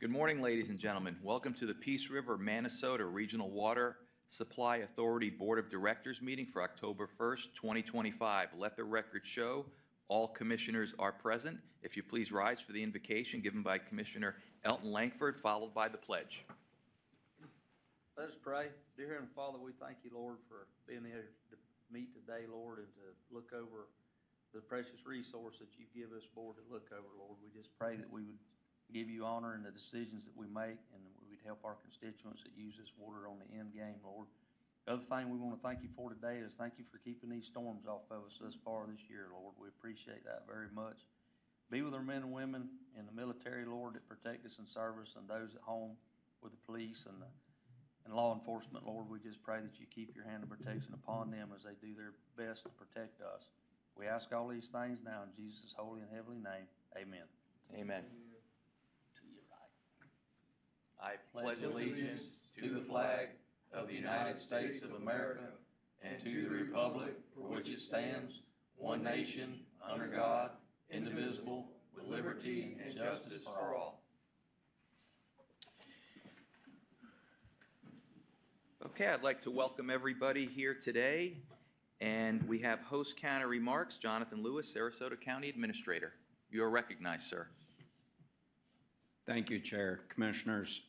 Good morning, ladies and gentlemen. Welcome to the Peace River, Manasota Regional Water Supply Authority Board of Directors meeting for October 1st, 2025. Let the record show all commissioners are present. If you please rise for the invocation given by Commissioner Elton Langford, followed by the pledge. Let us pray. Dear Heavenly Father, we thank you, Lord, for being here to meet today, Lord, and to look over the precious resource that you give us, Lord, to look over, Lord. We just pray that we would give you honor in the decisions that we make, and we would help our constituents that use this water on the end game, Lord. The other thing we want to thank you for today is thank you for keeping these storms off of us thus far this year, Lord. We appreciate that very much. Be with our men and women in the military, Lord, that protect us and serve us, and those at home with the police and law enforcement, Lord. We just pray that you keep your hand of protection upon them as they do their best to protect us. We ask all these things now in Jesus' holy and heavenly name. Amen. Amen. To your right. I pledge allegiance to the flag of the United States of America and to the republic for which it stands, one nation, under God, indivisible, with liberty and justice for all. Okay, I'd like to welcome everybody here today, and we have host county remarks. Jonathan Lewis, Sarasota County Administrator. You are recognized, sir. Thank you, Chair, Commissioners.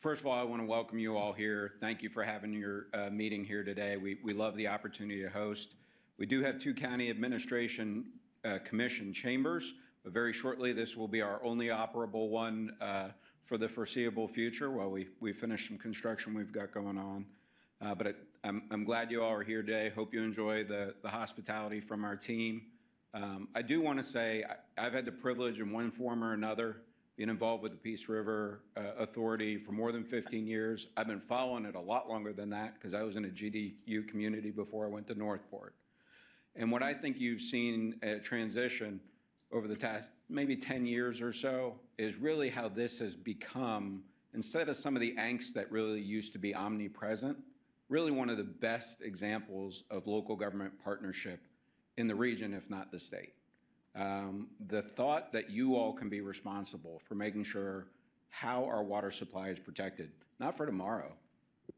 First of all, I want to welcome you all here. Thank you for having your meeting here today. We love the opportunity to host. We do have two county administration commission chambers, but very shortly this will be our only operable one for the foreseeable future while we finish some construction we've got going on. But I'm glad you all are here today. Hope you enjoy the hospitality from our team. I do want to say I've had the privilege in one form or another being involved with the Peace River Authority for more than 15 years. I've been following it a lot longer than that because I was in a GDU community before I went to Northport. And what I think you've seen a transition over the past maybe 10 years or so is really how this has become, instead of some of the angst that really used to be omnipresent, really one of the best examples of local government partnership in the region, if not the state. The thought that you all can be responsible for making sure how our water supply is protected, not for tomorrow,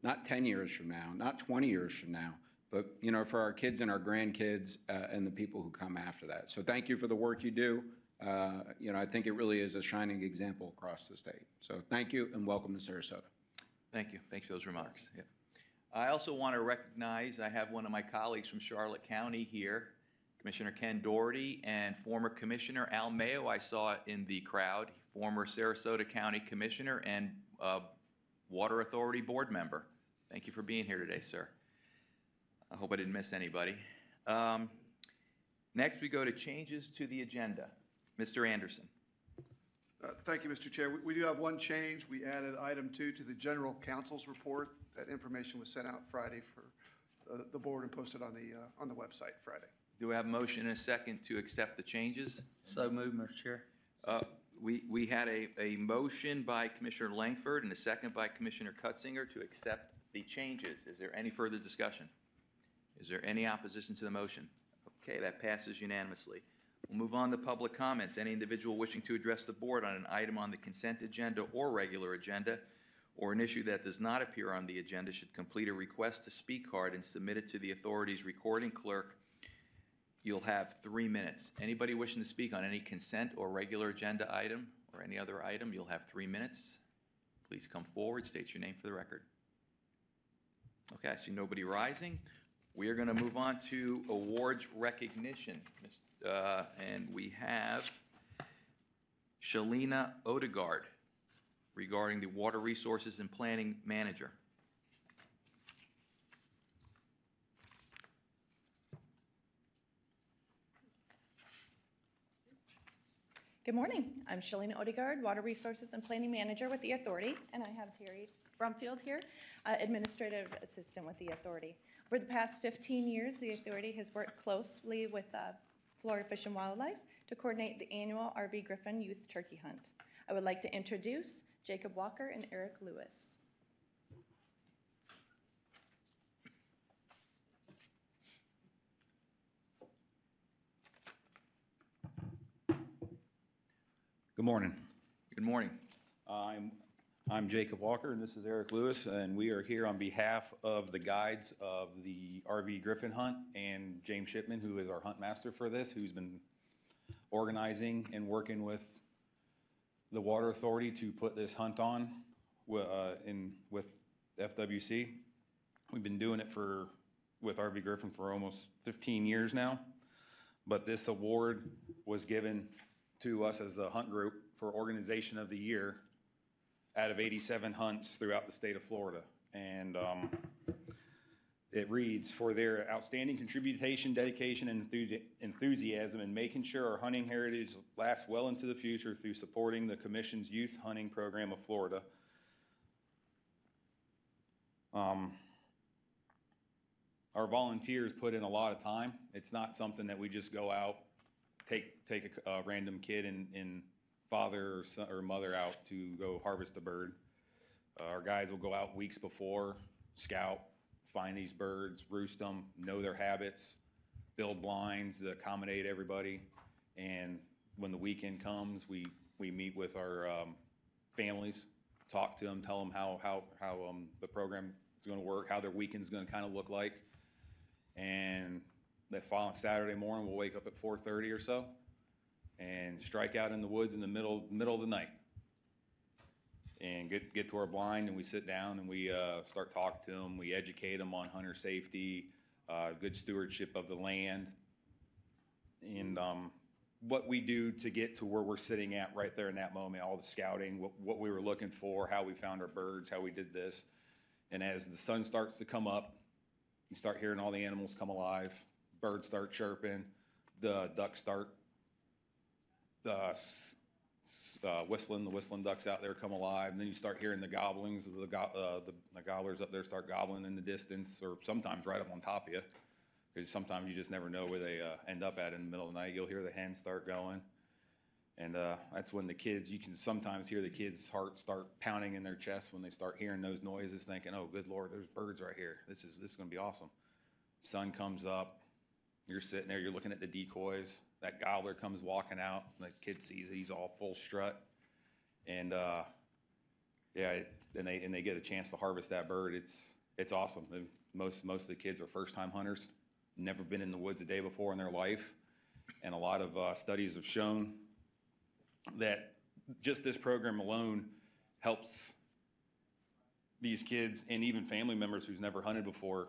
not 10 years from now, not 20 years from now, but for our kids and our grandkids and the people who come after that. So thank you for the work you do. I think it really is a shining example across the state. So thank you and welcome to Sarasota. Thank you. Thanks for those remarks. Yep. I also want to recognize I have one of my colleagues from Charlotte County here, Commissioner Ken Doherty, and former Commissioner Al Mayo. I saw in the crowd, former Sarasota County Commissioner and Water Authority Board member. Thank you for being here today, sir. I hope I didn't miss anybody. Next, we go to changes to the agenda. Mr. Anderson. Thank you, Mr. Chair. We do have one change. We added item 2 to the General Counsel's report. That information was sent out Friday for the board and posted on the website Friday. Do we have a motion and a second to accept the changes? So moved, Mr. Chair. We had a motion by Commissioner Langford and a second by Commissioner Cutzinger to accept the changes. Is there any further discussion? Is there any opposition to the motion? Okay, that passes unanimously. We'll move on to public comments. Any individual wishing to address the board on an item on the consent agenda or regular agenda or an issue that does not appear on the agenda should complete a request to speak card and submit it to the authority's recording clerk. You'll have 3 minutes. Anybody wishing to speak on any consent or regular agenda item or any other item, you'll have 3 minutes. Please come forward, state your name for the record. Okay, I see nobody rising. We are going to move on to awards recognition. And we have Shalina Odegaard regarding the Water Resources and Planning Manager. Good morning. I'm Shalina Odegaard, Water Resources and Planning Manager with the Authority, and I have Terry Brumfield here, Administrative Assistant with the Authority. For the past 15 years, the Authority has worked closely with Florida Fish and Wildlife to coordinate the annual R.B. Griffin Youth Turkey Hunt. I would like to introduce Jacob Walker and Eric Lewis. Good morning. Good morning. I'm Jacob Walker, and this is Eric Lewis, and we are here on behalf of the guides of the RV Griffin Hunt and James Shipman, who is our hunt master for this, who's been organizing and working with the Water Authority to put this hunt on with FWC. We've been doing it with RV Griffin for almost 15 years now, but this award was given to us as a hunt group for Organization of the Year out of 87 hunts throughout the state of Florida. And it reads, for their outstanding contribution, dedication, and enthusiasm in making sure our hunting heritage lasts well into the future through supporting the Commission's Youth Hunting Program of Florida. Our volunteers put in a lot of time. It's not something that we just go out, take a random kid and father or son or mother out to go harvest a bird. Our guys will go out weeks before, scout, find these birds, roost them, know their habits, build blinds to accommodate everybody. And when the weekend comes, we meet with our families, talk to them, tell them how the program is going to work, how their weekend's going to kind of look like. And the following Saturday morning, we'll wake up at 4:30 or so and strike out in the woods in the middle of the night and get to our blind, and we sit down and we start talking to them. We educate them on hunter safety, good stewardship of the land, and what we do to get to where we're sitting at right there in that moment, all the scouting, what we were looking for, how we found our birds, how we did this. And as the sun starts to come up, you start hearing all the animals come alive, birds start chirping, the ducks start whistling, the whistling ducks out there come alive, and then you start hearing the gobblings of the gobblers up there start gobbling in the distance, or sometimes right up on top of you, because sometimes you just never know where they end up at in the middle of the night. You'll hear the hens start going, and that's when you can sometimes hear the kids' hearts start pounding in their chest when they start hearing those noises, thinking, oh, good Lord, there's birds right here. This is going to be awesome. Sun comes up, you're sitting there, you're looking at the decoys. That gobbler comes walking out, the kid sees it, he's all full strut, and and they get a chance to harvest that bird. It's awesome. And most of the kids are first-time hunters, never been in the woods a day before in their life, and a lot of studies have shown that just this program alone helps these kids and even family members who's never hunted before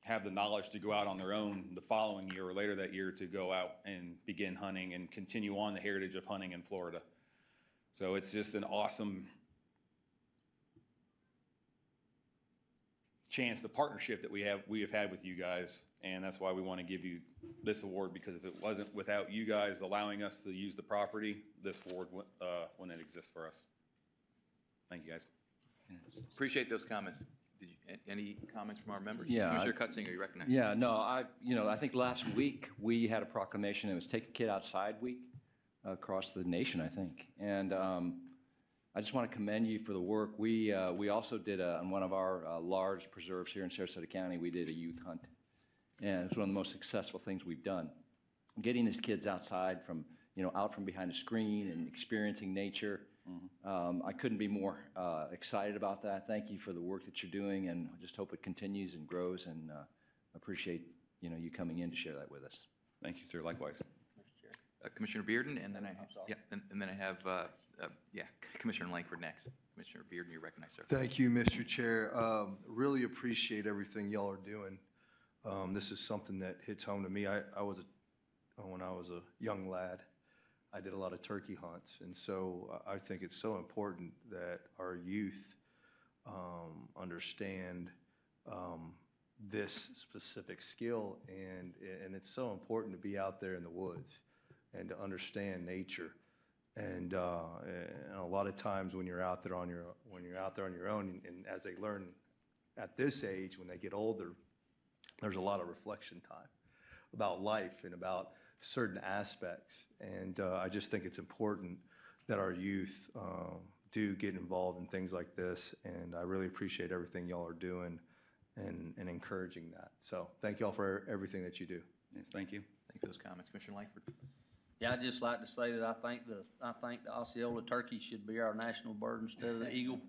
have the knowledge to go out on their own the following year or later that year to go out and begin hunting and continue on the heritage of hunting in Florida. So it's just an awesome chance, the partnership that we have had with you guys, and that's why we want to give you this award, because if it wasn't without you guys allowing us to use the property, this award wouldn't exist for us. Thank you, guys. Appreciate those comments. Any comments from our members? Yeah, Commissioner Cutzinger, you recognize. Yeah, no, I think last week we had a proclamation. It was Take a Kid Outside Week across the nation, I think. And I just want to commend you for the work. We also did on one of our large preserves here in Sarasota County, we did a youth hunt. And it's one of the most successful things we've done. Getting these kids outside out from behind a screen and experiencing nature. I couldn't be more excited about that. Thank you for the work that you're doing, and I just hope it continues and grows, and appreciate you coming in to share that with us. Thank you, sir. Likewise. Commissioner Bearden, and then I I'm sorry. yeah, and then I have Commissioner Langford next. Commissioner Bearden, you recognize, sir. Thank you, Mr. Chair. Really appreciate everything y'all are doing. This is something that hits home to me. When I was a young lad, I did a lot of turkey hunts, and so I think it's so important that our youth understand this specific skill, and it's so important to be out there in the woods and to understand nature. And a lot of times when you're out there on your own, and as they learn at this age, when they get older, there's a lot of reflection time about life and about certain aspects. And I just think it's important that our youth do get involved in things like this. And I really appreciate everything y'all are doing and encouraging that. So thank y'all for everything that you do. Yes, thank you. Thank you for those comments. Commissioner Langford. Yeah, I'd just like to say that I think the Osceola turkey should be our national bird instead of the eagle,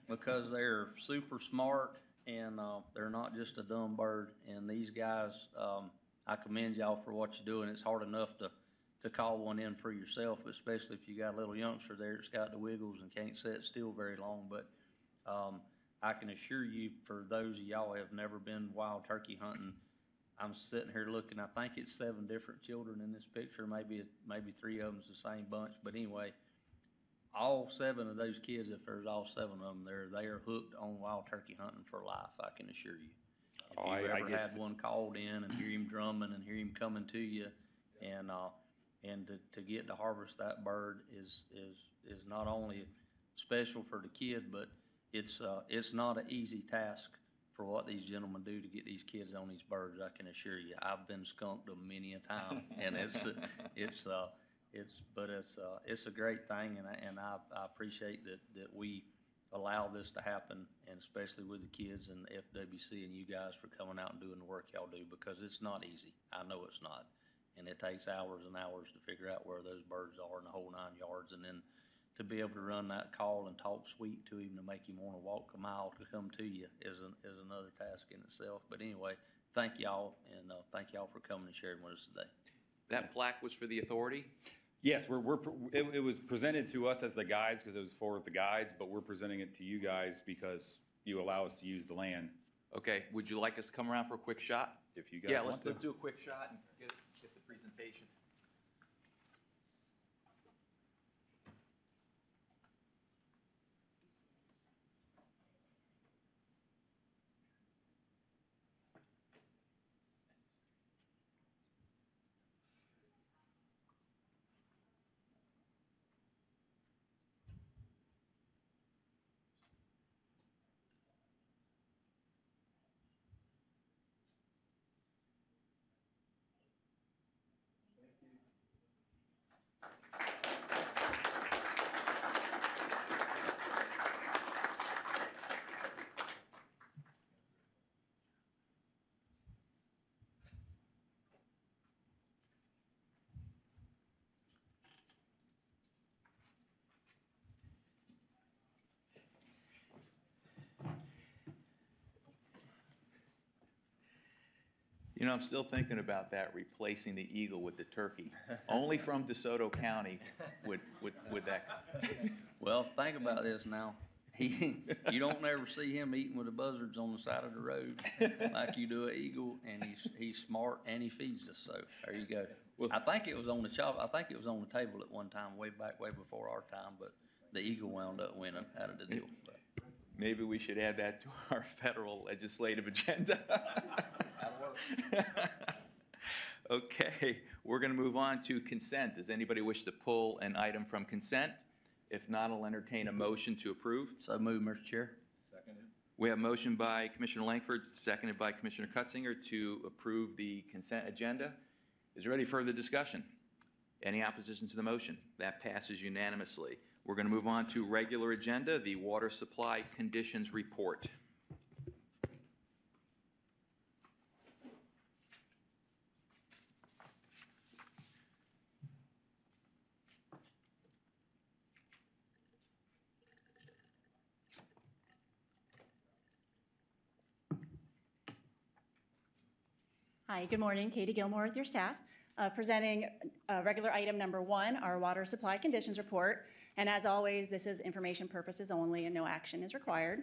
because they're super smart and, they're not just a dumb bird. And these guys, I commend y'all for what you're doing. It's hard enough to call one in for yourself, especially if you got a little youngster there that's got the wiggles and can't sit still very long. But, I can assure you, for those of y'all who have never been wild turkey hunting, I'm sitting here looking, I think it's 7 different children in this picture, maybe 3 of them's the same bunch, but anyway, all 7 of those kids, if there's all 7 of them, they are hooked on wild turkey hunting for life, I can assure you. If Oh, you I ever get had one called in and hear him drumming and hear him coming to you, and to get to harvest that bird is not only special for the kid, but it's not an easy task for what these gentlemen do to get these kids on these birds, I can assure you. I've been skunked them many a time, and it's a great thing, and I appreciate that we allow this to happen, and especially with the kids and the FWC and you guys for coming out and doing the work y'all do, because it's not easy. I know it's not, and it takes hours and hours to figure out where those birds are in the whole 9 yards, and then to be able to run that call and talk sweet to him to make him want to walk a mile to come to you is another task in itself. But anyway, thank y'all, and thank y'all for coming and sharing with us today. That plaque was for the authority? Yes, it was presented to us as the guides because it was for the guides, but we're presenting it to you guys because you allow us to use the land. Okay, would you like us to come around for a quick shot? If you guys Yeah, want to. let's do a quick shot and get the presentation. You know, I'm still thinking about that, replacing the eagle with the turkey. Only from DeSoto County would that. Well, think about this now. You don't never see him eating with the buzzards on the side of the road like you do an eagle, and he's smart and he feeds us. So there you go. Well, I think it was on the table at one time, way before our time, but the eagle wound up winning out of the deal. But. Maybe we should add that to our federal legislative agenda. That'll work. Okay, we're going to move on to consent. Does anybody wish to pull an item from consent? If not, I'll entertain a motion to approve. So move, Mr. Chair. Seconded. We have a motion by Commissioner Langford, seconded by Commissioner Cutzinger to approve the consent agenda. Is there any further discussion? Any opposition to the motion? That passes unanimously. We're going to move on to regular agenda, the water supply conditions report. Hi, good morning. Katie Gilmore with your staff, presenting regular item number 1, our water supply conditions report. And as always, this is information purposes only and no action is required.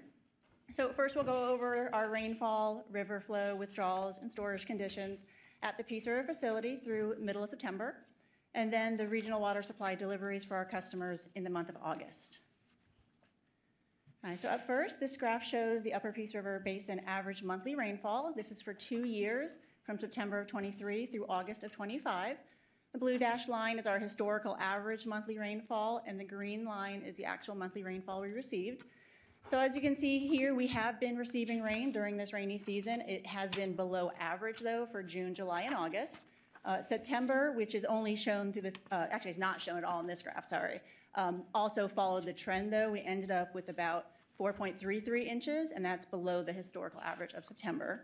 So first we'll go over our rainfall, river flow, withdrawals, and storage conditions at the Peace River facility through middle of September, and then the regional water supply deliveries for our customers in the month of August. All right, so up first, this graph shows the Upper Peace River Basin average monthly rainfall. This is for 2 years, from September of 23 through August of 25. The blue dashed line is our historical average monthly rainfall, and the green line is the actual monthly rainfall we received. So as you can see here, we have been receiving rain during this rainy season. It has been below average, though, for June, July, and August. September, which is only shown through the, actually it's not shown at all in this graph, sorry, also followed the trend, though. We ended up with about 4.33 inches, and that's below the historical average of September.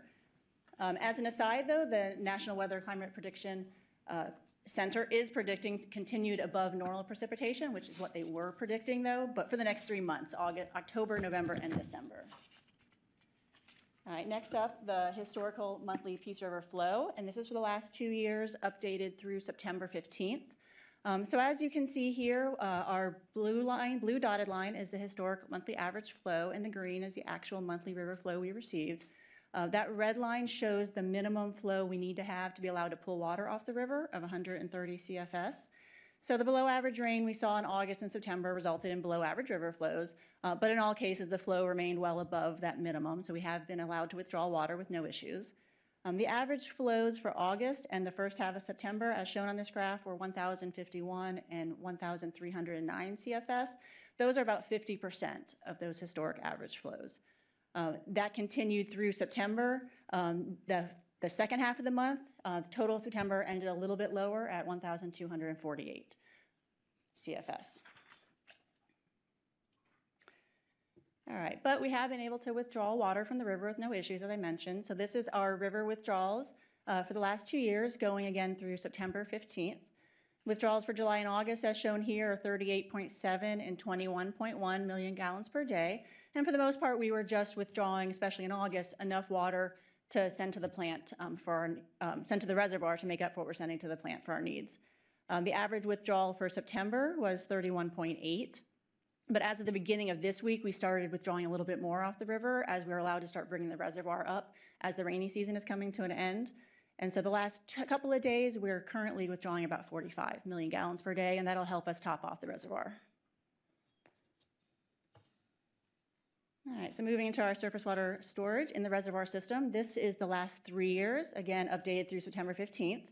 As an aside, though, the National Weather Climate Prediction Center is predicting continued above normal precipitation, which is what they were predicting though, but for the next 3 months, October, November, and December. All right, next up, the historical monthly Peace River flow, and this is for the last 2 years, updated through September 15th. So as you can see here, our blue dotted line is the historic monthly average flow, and the green is the actual monthly river flow we received. That red line shows the minimum flow we need to have to be allowed to pull water off the river of 130 CFS. So the below average rain we saw in August and September resulted in below average river flows, but in all cases the flow remained well above that minimum, so we have been allowed to withdraw water with no issues. The average flows for August and the first half of September, as shown on this graph, were 1,051 and 1,309 CFS. Those are about 50% of those historic average flows. That continued through September. The second half of the month, total September ended a little bit lower at 1,248 CFS. All right, but we have been able to withdraw water from the river with no issues, as I mentioned. So this is our river withdrawals for the last 2 years, going again through September 15th. Withdrawals for July and August, as shown here, are 38.7 and 21.1 million gallons per day. And for the most part, we were just withdrawing, especially in August, enough water to send to the plant send to the reservoir to make up for what we're sending to the plant for our needs. The average withdrawal for September was 31.8. But as of the beginning of this week, we started withdrawing a little bit more off the river as we were allowed to start bringing the reservoir up as the rainy season is coming to an end. And so the last couple of days, we're currently withdrawing about 45 million gallons per day, and that'll help us top off the reservoir. All right, so moving into our surface water storage in the reservoir system, this is the last 3 years, again, updated through September 15th.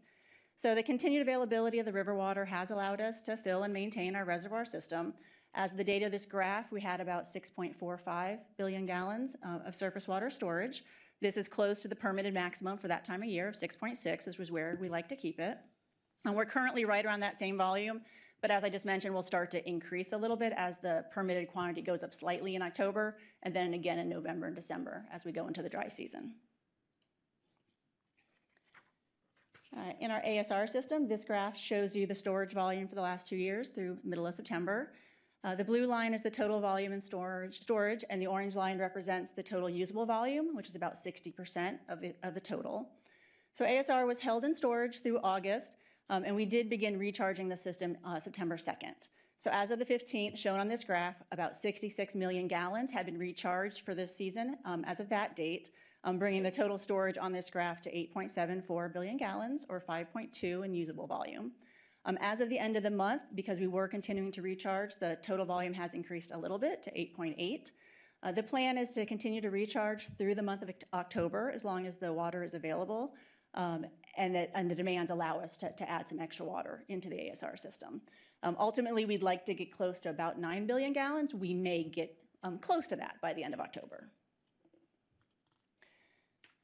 So the continued availability of the river water has allowed us to fill and maintain our reservoir system. As of the date of this graph, we had about 6.45 billion gallons of surface water storage. This is close to the permitted maximum for that time of year of 6.6, which was where we like to keep it. And we're currently right around that same volume, but as I just mentioned, we'll start to increase a little bit as the permitted quantity goes up slightly in October, and then again in November and December as we go into the dry season. In our ASR system, this graph shows you the storage volume for the last 2 years through middle of September. The blue line is the total volume in storage, and the orange line represents the total usable volume, which is about 60% of the total. So ASR was held in storage through August, and we did begin recharging the system September 2nd. So as of the 15th, shown on this graph, about 66 million gallons had been recharged for this season as of that date, bringing the total storage on this graph to 8.74 billion gallons, or 5.2 in usable volume. As of the end of the month, because we were continuing to recharge, the total volume has increased a little bit to 8.8. The plan is to continue to recharge through the month of October as long as the water is available, and the demands allow us to add some extra water into the ASR system. Ultimately, we'd like to get close to about 9 billion gallons. We may get close to that by the end of October.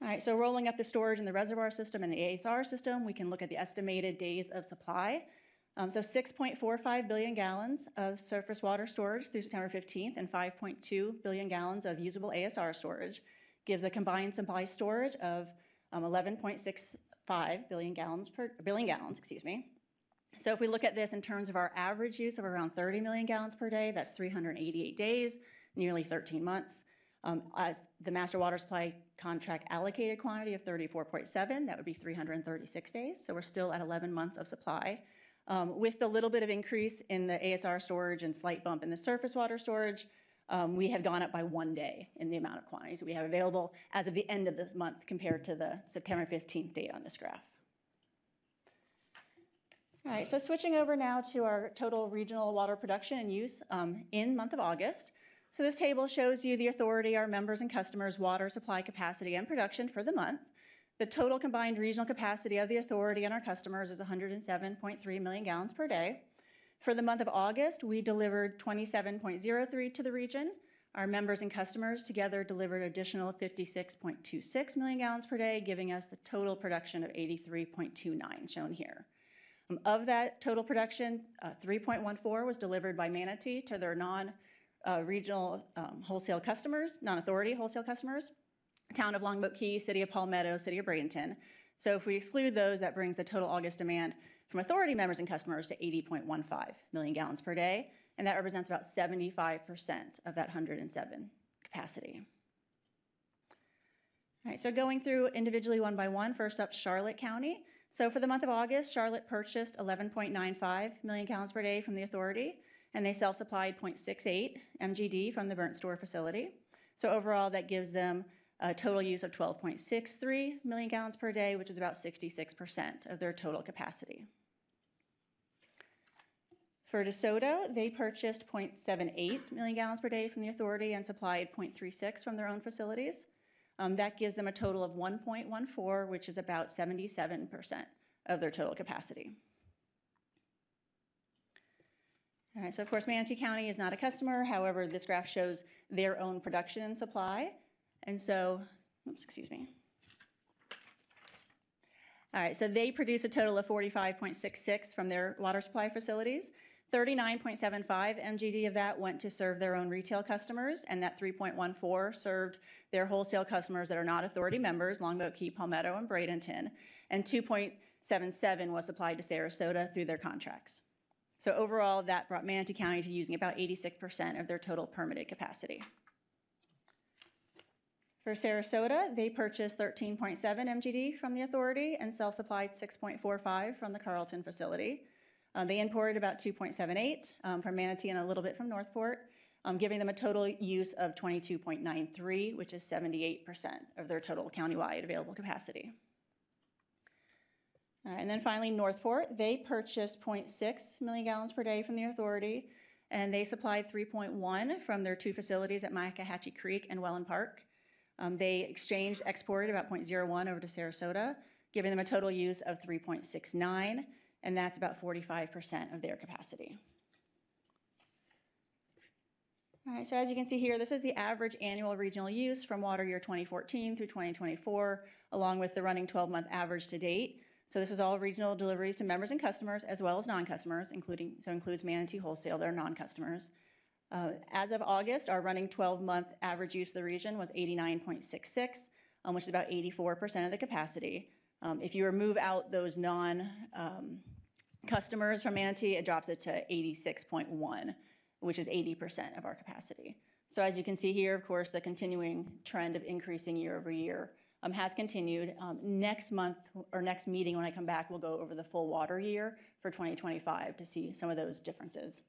All right, so rolling up the storage in the reservoir system and the ASR system, we can look at the estimated days of supply. So 6.45 billion gallons of surface water storage through September 15th and 5.2 billion gallons of usable ASR storage gives a combined supply storage of 11.65 billion gallons. So if we look at this in terms of our average use of around 30 million gallons per day, that's 388 days, nearly 13 months. As the master water supply contract allocated quantity of 34.7, that would be 336 days. So we're still at 11 months of supply. With the little bit of increase in the ASR storage and slight bump in the surface water storage, we have gone up by 1 day in the amount of quantities we have available as of the end of this month compared to the September 15th date on this graph. All right, so switching over now to our total regional water production and use in month of August. So this table shows you the authority, our members and customers' water supply capacity and production for the month. The total combined regional capacity of the authority and our customers is 107.3 million gallons per day. For the month of August, we delivered 27.03 to the region. Our members and customers together delivered additional 56.26 million gallons per day, giving us the total production of 83.29 shown here. Of that total production, 3.14 was delivered by Manatee to their non-regional wholesale customers, non-authority wholesale customers, Town of Longboat Key, City of Palmetto, City of Bradenton. So if we exclude those, that brings the total August demand from authority members and customers to 80.15 million gallons per day, and that represents about 75% of that 107 capacity. All right, so going through individually one by one, first up, Charlotte County. So for the month of August, Charlotte purchased 11.95 million gallons per day from the authority, and they self-supplied 0.68 MGD from the Burnt Store facility. So overall, that gives them a total use of 12.63 million gallons per day, which is about 66% of their total capacity. For DeSoto, they purchased 0.78 million gallons per day from the authority and supplied 0.36 from their own facilities. That gives them a total of 1.14, which is about 77% of their total capacity. All right, so of course, Manatee County is not a customer. However, this graph shows their own production and supply. And so, oops, excuse me. All right, so they produce a total of 45.66 from their water supply facilities. 39.75 MGD of that went to serve their own retail customers, and that 3.14 served their wholesale customers that are not authority members, Longboat Key, Palmetto, and Bradenton, and 2.77 was supplied to Sarasota through their contracts. So overall, that brought Manatee County to using about 86% of their total permitted capacity. For Sarasota, they purchased 13.7 MGD from the authority and self-supplied 6.45 from the Carlton facility. They imported about 2.78 from Manatee and a little bit from Northport, giving them a total use of 22.93, which is 78% of their total countywide available capacity. And then finally, Northport, they purchased 0.6 million gallons per day from the authority, and they supplied 3.1 from their two facilities at Myakkahatchee Creek and Welland Park. They exported about 0.01 over to Sarasota, giving them a total use of 3.69, and that's about 45% of their capacity. All right, so as you can see here, this is the average annual regional use from water year 2014 through 2024, along with the running 12-month average to date. So this is all regional deliveries to members and customers, as well as non-customers, includes Manatee Wholesale, they're non-customers. As of August, our running 12-month average use of the region was 89.66, which is about 84% of the capacity. If you remove out those non-customers from Manatee, it drops it to 86.1, which is 80% of our capacity. So as you can see here, of course, the continuing trend of increasing year over year has continued. Next month or next meeting when I come back, we'll go over the full water year for 2025 to see some of those differences.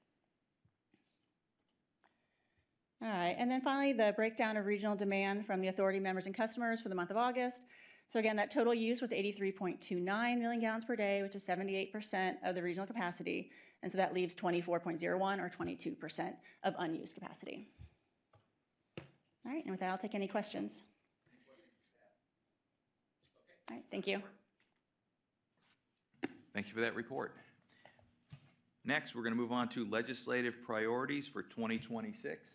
All right, and then finally, the breakdown of regional demand from the authority members and customers for the month of August. So again, that total use was 83.29 million gallons per day, which is 78% of the regional capacity. And so that leaves 24.01 or 22% of unused capacity. All right, and with that, I'll take any questions. All right, thank you. Thank you for that report. Next, we're going to move on to legislative priorities for 2026.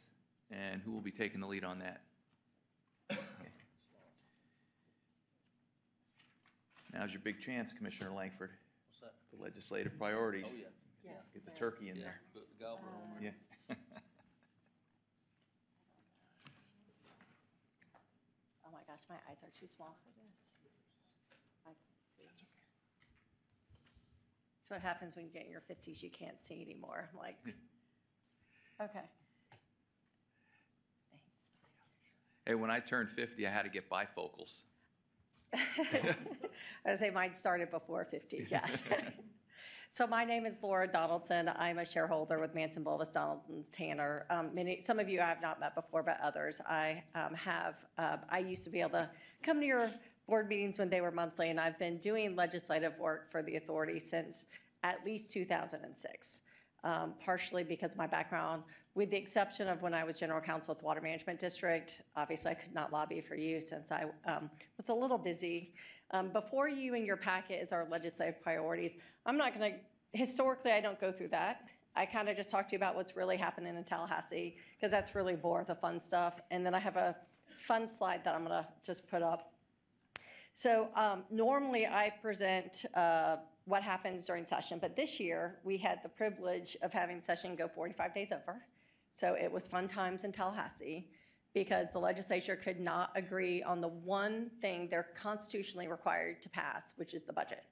And who will be taking the lead on that? Okay. Now's your big chance, Commissioner Langford. What's that? The legislative priorities. Oh, yeah. Yes. Get the turkey in Yeah, there. put the gobbler on there. Yeah. Oh my gosh, my eyes are too small for this. That's okay. That's what happens when you get in your 50s, you can't see anymore. I'm like, okay. Hey, when I turned 50, I had to get bifocals. I would say mine started before 50, yes. So my name is Laura Donaldson. I'm a shareholder with Manson Bulvis Donaldson Tanner. Some of you I have not met before, but others I have. I used to be able to come to your board meetings when they were monthly, and I've been doing legislative work for the authority since at least 2006, partially because of my background. With the exception of when I was general counsel with Water Management District, obviously I could not lobby for you since I was a little busy. Before you in your packet is our legislative priorities. I'm not going to, historically I don't go through that. I kind of just talk to you about what's really happening in Tallahassee because that's really more of the fun stuff. And then I have a fun slide that I'm going to just put up. So normally I present what happens during session, but this year we had the privilege of having session go 45 days over. So it was fun times in Tallahassee because the legislature could not agree on the one thing they're constitutionally required to pass, which is the budget.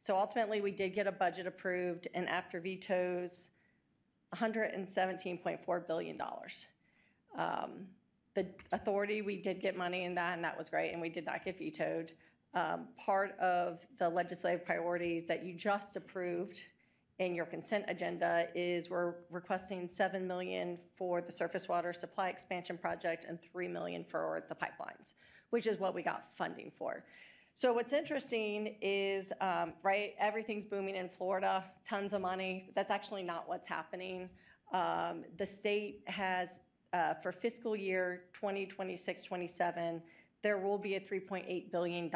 So ultimately, we did get a budget approved, and after vetoes, $117.4 billion. The authority, we did get money in that, and that was great, and we did not get vetoed. Part of the legislative priorities that you just approved in your consent agenda is we're requesting $7 million for the surface water supply expansion project and $3 million for the pipelines, which is what we got funding for. So what's interesting is, right, everything's booming in Florida, tons of money. That's actually not what's happening. The state has, for fiscal year 2026-27, there will be a $3.8 billion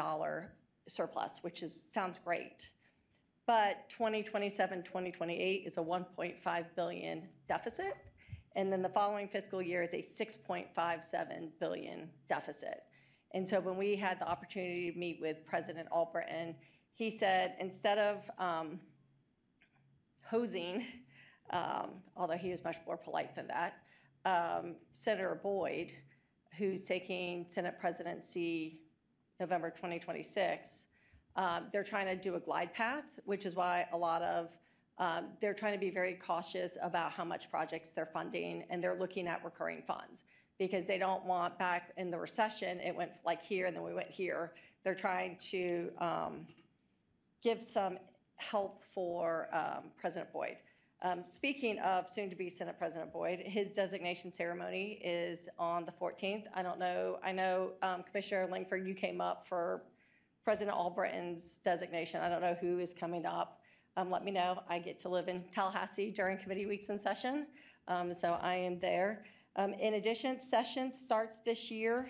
surplus, which sounds great. But 2027-2028 is a $1.5 billion deficit, and then the following fiscal year is a $6.57 billion deficit. And so when we had the opportunity to meet with President Albritton, he said instead of hosing, although he was much more polite than that, Senator Boyd, who's taking Senate presidency November 2026, they're trying to do a glide path, which is why a lot of, they're trying to be very cautious about how much projects they're funding, and they're looking at recurring funds because they don't want, back in the recession, it went like here and then we went here. They're trying to give some help for President Boyd. Speaking of soon-to-be Senate President Boyd, his designation ceremony is on the 14th. I know Commissioner Langford, you came up for President Albritton's designation. I don't know who is coming up. Let me know. I get to live in Tallahassee during committee weeks in session, so I am there. In addition, session starts this year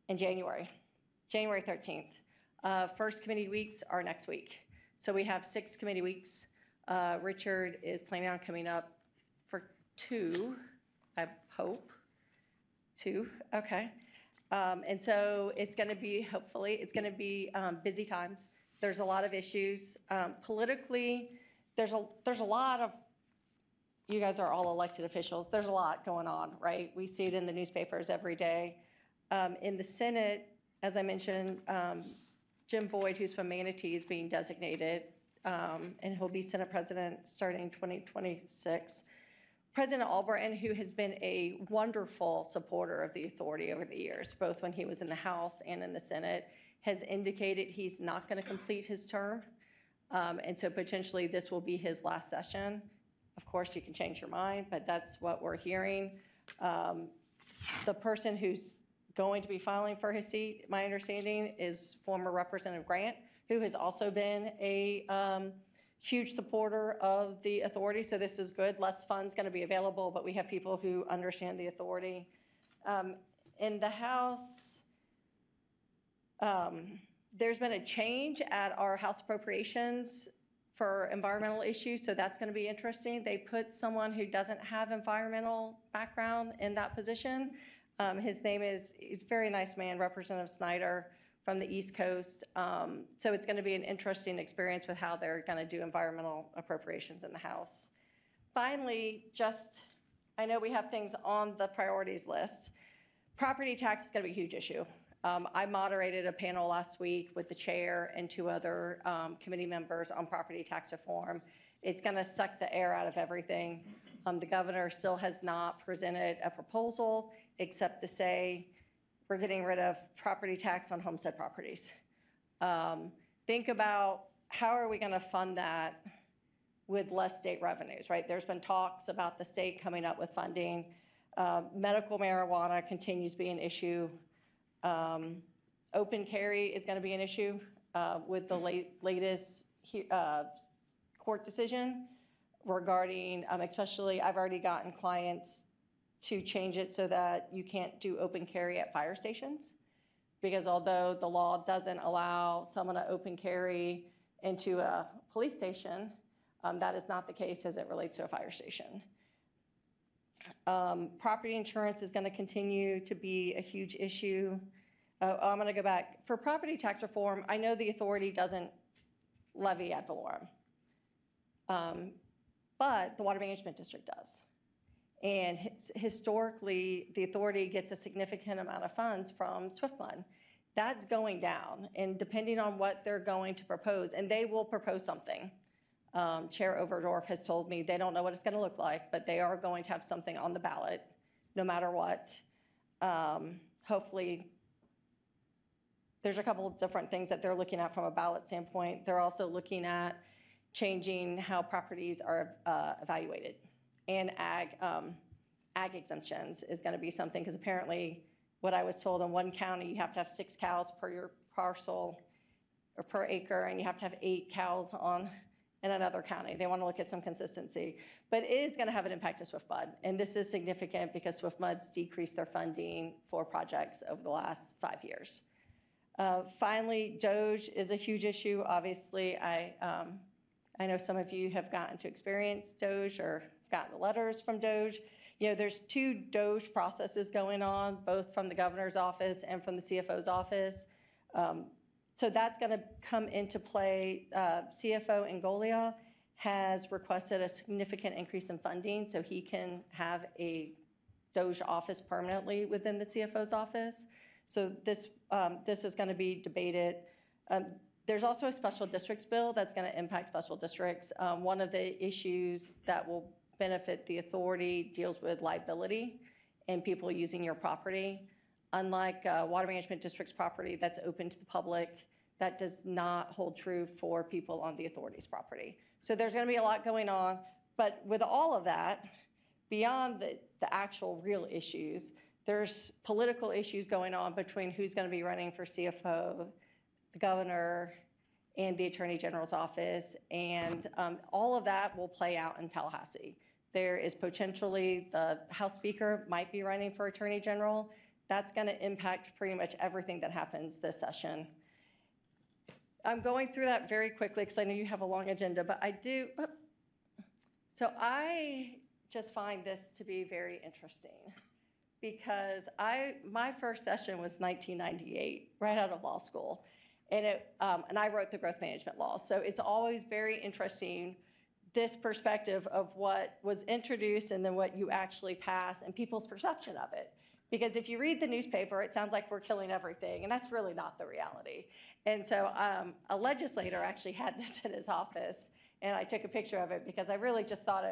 in January 13th. First committee weeks are next week. So we have 6 committee weeks. Richard is planning on coming up for 2, I hope. 2, okay. And so it's going to be, hopefully, it's going to be busy times. There's a lot of issues. Politically, there's a lot of, you guys are all elected officials, there's a lot going on, right? We see it in the newspapers every day. In the Senate, as I mentioned, Jim Boyd, who's from Manatee, is being designated, and he'll be Senate President starting 2026. President Albritton, who has been a wonderful supporter of the authority over the years, both when he was in the House and in the Senate, has indicated he's not going to complete his term. And so potentially this will be his last session. Of course, you can change your mind, but that's what we're hearing. The person who's going to be filing for his seat, my understanding, is former Representative Grant, who has also been a huge supporter of the authority. So this is good. Less funds going to be available, but we have people who understand the authority. In the House, there's been a change at our House Appropriations for environmental issues, so that's going to be interesting. They put someone who doesn't have environmental background in that position. His name is, he's a very nice man, Representative Snyder from the East Coast. So it's going to be an interesting experience with how they're going to do environmental appropriations in the House. Finally, I know we have things on the priorities list. Property tax is going to be a huge issue. I moderated a panel last week with the chair and 2 other committee members on property tax reform. It's going to suck the air out of everything. The governor still has not presented a proposal except to say we're getting rid of property tax on homestead properties. Think about how are we going to fund that with less state revenues, right? There's been talks about the state coming up with funding. Medical marijuana continues to be an issue. Open carry is going to be an issue with the latest court decision regarding, especially, I've already gotten clients to change it so that you can't do open carry at fire stations, because although the law doesn't allow someone to open carry into a police station, that is not the case as it relates to a fire station. Property insurance is going to continue to be a huge issue. I'm going to go back. For property tax reform, I know the authority doesn't levy ad valorem, but the Water Management District does. And historically, the authority gets a significant amount of funds from SWIFT fund. That's going down, and depending on what they're going to propose, and they will propose something. Chair Overdorf has told me they don't know what it's going to look like, but they are going to have something on the ballot, no matter what. Hopefully, there's a couple of different things that they're looking at from a ballot standpoint. They're also looking at changing how properties are evaluated. And ag exemptions is going to be something, because apparently what I was told, in one county, you have to have 6 cows per your parcel or per acre, and you have to have 8 cows in another county. They want to look at some consistency. But it is going to have an impact to SwiftMud. And this is significant because SwiftMud's decreased their funding for projects over the last 5 years. Finally, Doge is a huge issue. Obviously, I know some of you have gotten to experience Doge or gotten the letters from Doge. You know, there's 2 Doge processes going on, both from the governor's office and from the CFO's office. So that's going to come into play. CFO Angolia has requested a significant increase in funding so he can have a Doge office permanently within the CFO's office. So this is going to be debated. There's also a special districts bill that's going to impact special districts. One of the issues that will benefit the authority deals with liability and people using your property. Unlike water management district's property that's open to the public, that does not hold true for people on the authority's property. So there's going to be a lot going on. But with all of that, beyond the actual real issues, there's political issues going on between who's going to be running for CFO, the governor, and the Attorney General's office. And all of that will play out in Tallahassee. There is potentially the House Speaker might be running for Attorney General. That's going to impact pretty much everything that happens this session. I'm going through that very quickly because I know you have a long agenda, but I do. So I just find this to be very interesting because my first session was 1998, right out of law school. And I wrote the growth management law. So it's always very interesting, this perspective of what was introduced and then what you actually pass and people's perception of it. Because if you read the newspaper, it sounds like we're killing everything, and that's really not the reality. And so a legislator actually had this in his office, and I took a picture of it because I really just thought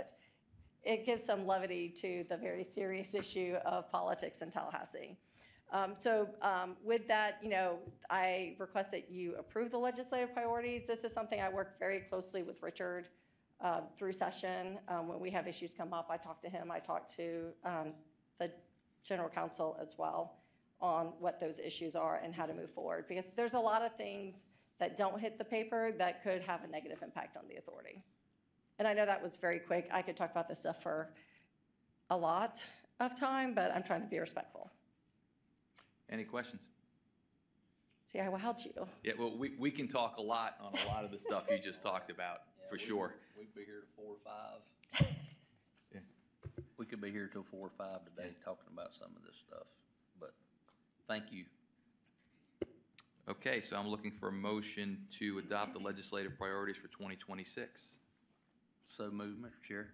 it gives some levity to the very serious issue of politics in Tallahassee. With that, you know, I request that you approve the legislative priorities. This is something I work very closely with Richard through session. When we have issues come up, I talk to him. I talk to the general counsel as well on what those issues are and how to move forward. Because there's a lot of things that don't hit the paper that could have a negative impact on the authority. And I know that was very quick. I could talk about this stuff for a lot of time, but I'm trying to be respectful. Any questions? See, I wowed you. Yeah, well, we can talk a lot on a lot of the stuff you just talked about, for sure. We'd be here till 4 or 5. Yeah. We could be here till 4 or 5 today talking about some of this stuff, but thank you. Okay, so I'm looking for a motion to adopt the legislative priorities for 2026. So moved, Mr. Chair.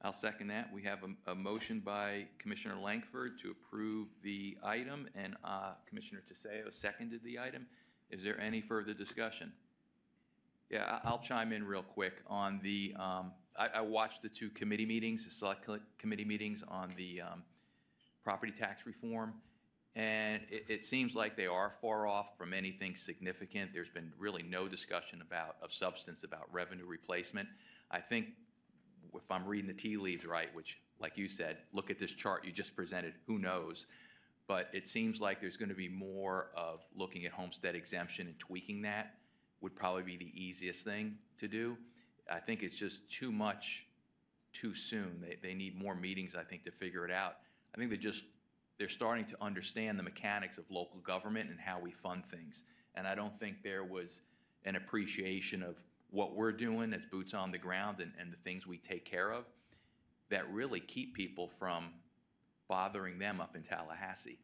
I'll second that. We have a motion by Commissioner Langford to approve the item, and Commissioner Teseo seconded the item. Is there any further discussion? Yeah, I'll chime in real quick on the, I watched the 2 committee meetings, the select committee meetings on the property tax reform, and it seems like they are far off from anything significant. There's been really no discussion of substance about revenue replacement. I think if I'm reading the tea leaves right, which, like you said, look at this chart you just presented, who knows? But it seems like there's going to be more of looking at homestead exemption and tweaking that would probably be the easiest thing to do. I think it's just too much too soon. They need more meetings, I think, to figure it out. I think they're starting to understand the mechanics of local government and how we fund things. And I don't think there was an appreciation of what we're doing as boots on the ground and the things we take care of that really keep people from bothering them up in Tallahassee.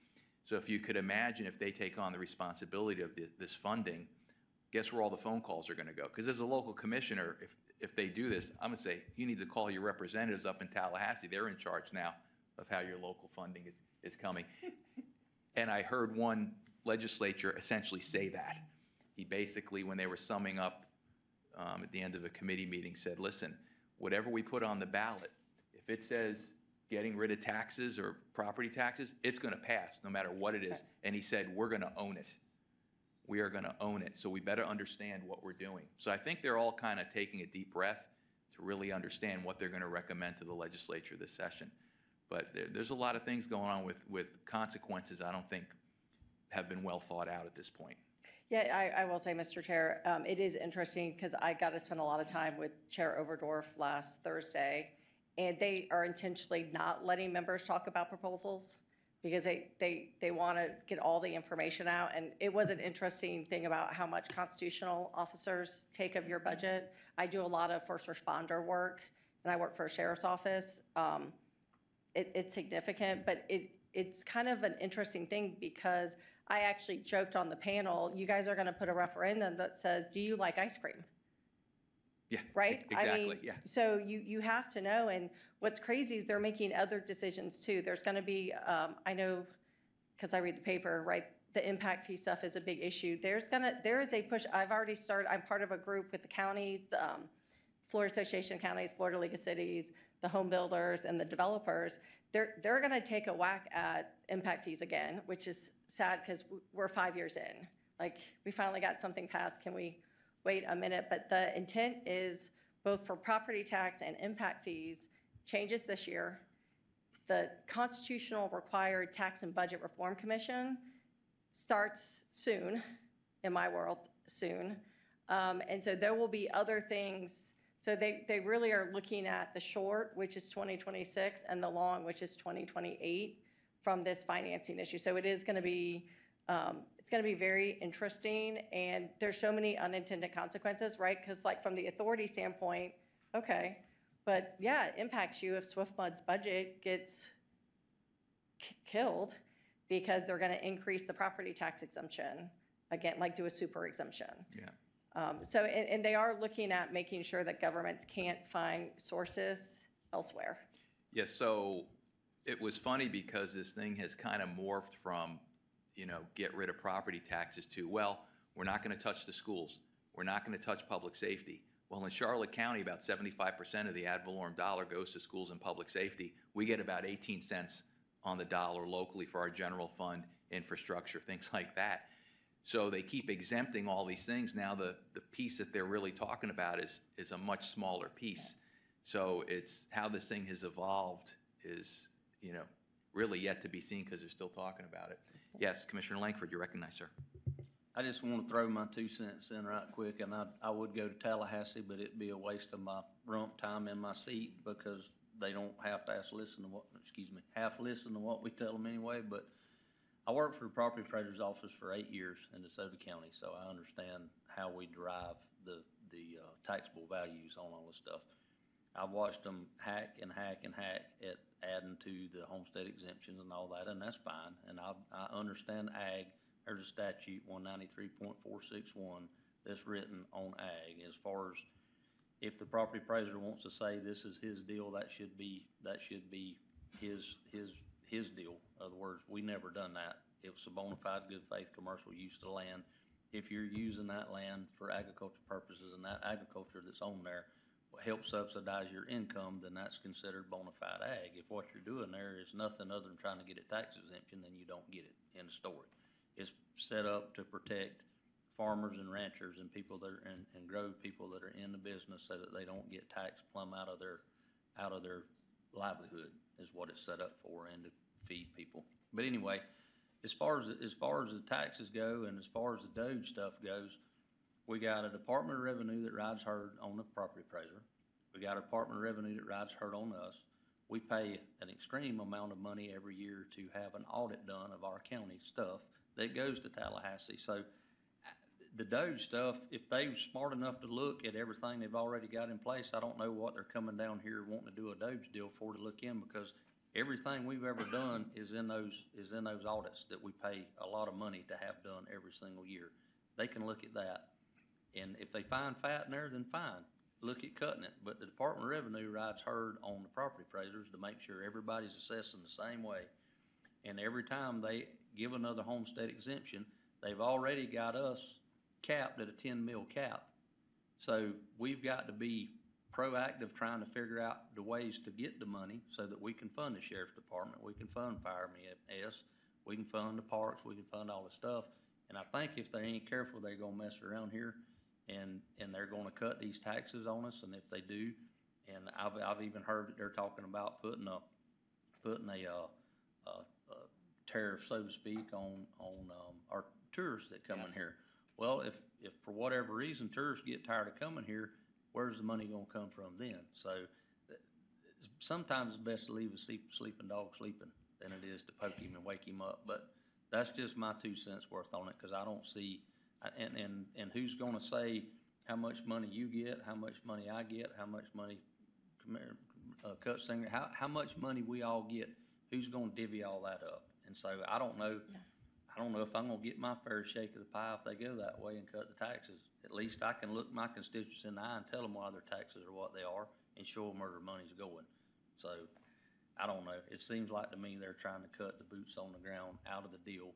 So if you could imagine if they take on the responsibility of this funding, guess where all the phone calls are going to go? Because as a local commissioner, if they do this, I'm going to say, you need to call your representatives up in Tallahassee. They're in charge now of how your local funding is coming. And I heard one legislature essentially say that. He basically, when they were summing up at the end of a committee meeting, said, listen, whatever we put on the ballot, if it says getting rid of taxes or property taxes, it's going to pass no matter what it is. And he said, we're going to own it. We are going to own it. So we better understand what we're doing. So I think they're all kind of taking a deep breath to really understand what they're going to recommend to the legislature this session. But there's a lot of things going on with consequences I don't think have been well thought out at this point. Yeah, I will say, Mr. Chair, it is interesting because I got to spend a lot of time with Chair Overdorf last Thursday, and they are intentionally not letting members talk about proposals because they want to get all the information out. And it was an interesting thing about how much constitutional officers take of your budget. I do a lot of first responder work, and I work for a sheriff's office. It's significant, but it's kind of an interesting thing because I actually joked on the panel, you guys are going to put a referendum that says, do you like ice cream? Yeah. Right? Exactly. I mean, yeah. So you have to know, and what's crazy is they're making other decisions too. There's going to be, I know, because I read the paper, right? The impact fee stuff is a big issue. There is a push. I've already started. I'm part of a group with the counties, the Florida Association of Counties, Florida League of Cities, the home builders, and the developers. They're going to take a whack at impact fees again, which is sad because we're 5 years in. Like, we finally got something passed. Can we wait a minute? But the intent is both for property tax and impact fees changes this year. The constitutional required Tax and Budget Reform Commission starts soon, in my world, soon. And so there will be other things. So they really are looking at the short, which is 2026, and the long, which is 2028, from this financing issue. So it is going to be, it's going to be very interesting, and there's so many unintended consequences, right? Because like from the authority standpoint, okay, but yeah, it impacts you if SwiftMud's budget gets killed because they're going to increase the property tax exemption, again, like do a super exemption. Yeah. So, and they are looking at making sure that governments can't find sources elsewhere. Yes, so it was funny because this thing has kind of morphed from, get rid of property taxes to, well, we're not going to touch the schools. We're not going to touch public safety. Well, in Charlotte County, about 75% of the ad valorem dollar goes to schools and public safety. We get about 18 cents on the dollar locally for our general fund, infrastructure, things like that. So they keep exempting all these things. Now the piece that they're really talking about is a much smaller piece. So it's how this thing has evolved is, really yet to be seen because they're still talking about it. Yes, Commissioner Langford, you're recognized, sir. I just want to throw my 2 cents in right quick, and I would go to Tallahassee, but it'd be a waste of my rump time in my seat because they don't half-ass listen to what we tell them anyway. But I worked for the property appraiser's office for 8 years in DeSoto County, so I understand how we derive the taxable values on all this stuff. I've watched them hack and hack and hack at adding to the homestead exemptions and all that, and that's fine. And I understand ag. There's a statute, 193.461, that's written on ag. As far as if the property appraiser wants to say this is his deal, that should be his deal. In other words, we never done that. It was a bona fide good faith commercial use of the land. If you're using that land for agriculture purposes and that agriculture that's on there help subsidize your income, then that's considered bona fide ag. If what you're doing there is nothing other than trying to get a tax exemption, then you don't get it. End of story. It's set up to protect farmers and ranchers and people that are and grow people that are in the business so that they don't get taxed plumb out of their livelihood is what it's set up for, and to feed people. But anyway, as far as the taxes go and as far as the Doge stuff goes, we got a Department of Revenue that rides herd on the property appraiser. We got a Department of Revenue that rides herd on us. We pay an extreme amount of money every year to have an audit done of our county stuff that goes to Tallahassee. So the Doge stuff, if they were smart enough to look at everything they've already got in place, I don't know what they're coming down here wanting to do a Doge deal for to look in, because everything we've ever done is in those audits that we pay a lot of money to have done every single year. They can look at that. And if they find fat in there, then fine, look at cutting it. But the Department of Revenue rides herd on the property appraisers to make sure everybody's assessing the same way. And every time they give another homestead exemption, They've already got us capped at a 10 mil cap. So we've got to be proactive trying to figure out the ways to get the money so that we can fund the sheriff's department, we can fund PRMRWSA, we can fund the parks, we can fund all the stuff. And I think if they ain't careful, they're gonna mess around here and they're gonna cut these taxes on us, and if they do, and I've even heard that they're talking about putting a tariff, so to speak, on our tourists that come in here. Well, if for whatever reason tourists get tired of coming here, where's the money gonna come from then? So sometimes it's best to leave a sleeping dog sleeping than it is to poke him and wake him up. But that's just my 2 cents worth on it, because I don't see, and who's gonna say how much money you get, how much money I get, how much money Cutsinger, how much money we all get, who's gonna divvy all that up? And so I don't know. Yeah. I don't know if I'm gonna get my fair shake of the pie if they go that way and cut the taxes. At least I can look my constituents in the eye and tell them why their taxes are what they are and show them where their money's going. So, I don't know. It seems like to me they're trying to cut the boots on the ground out of the deal,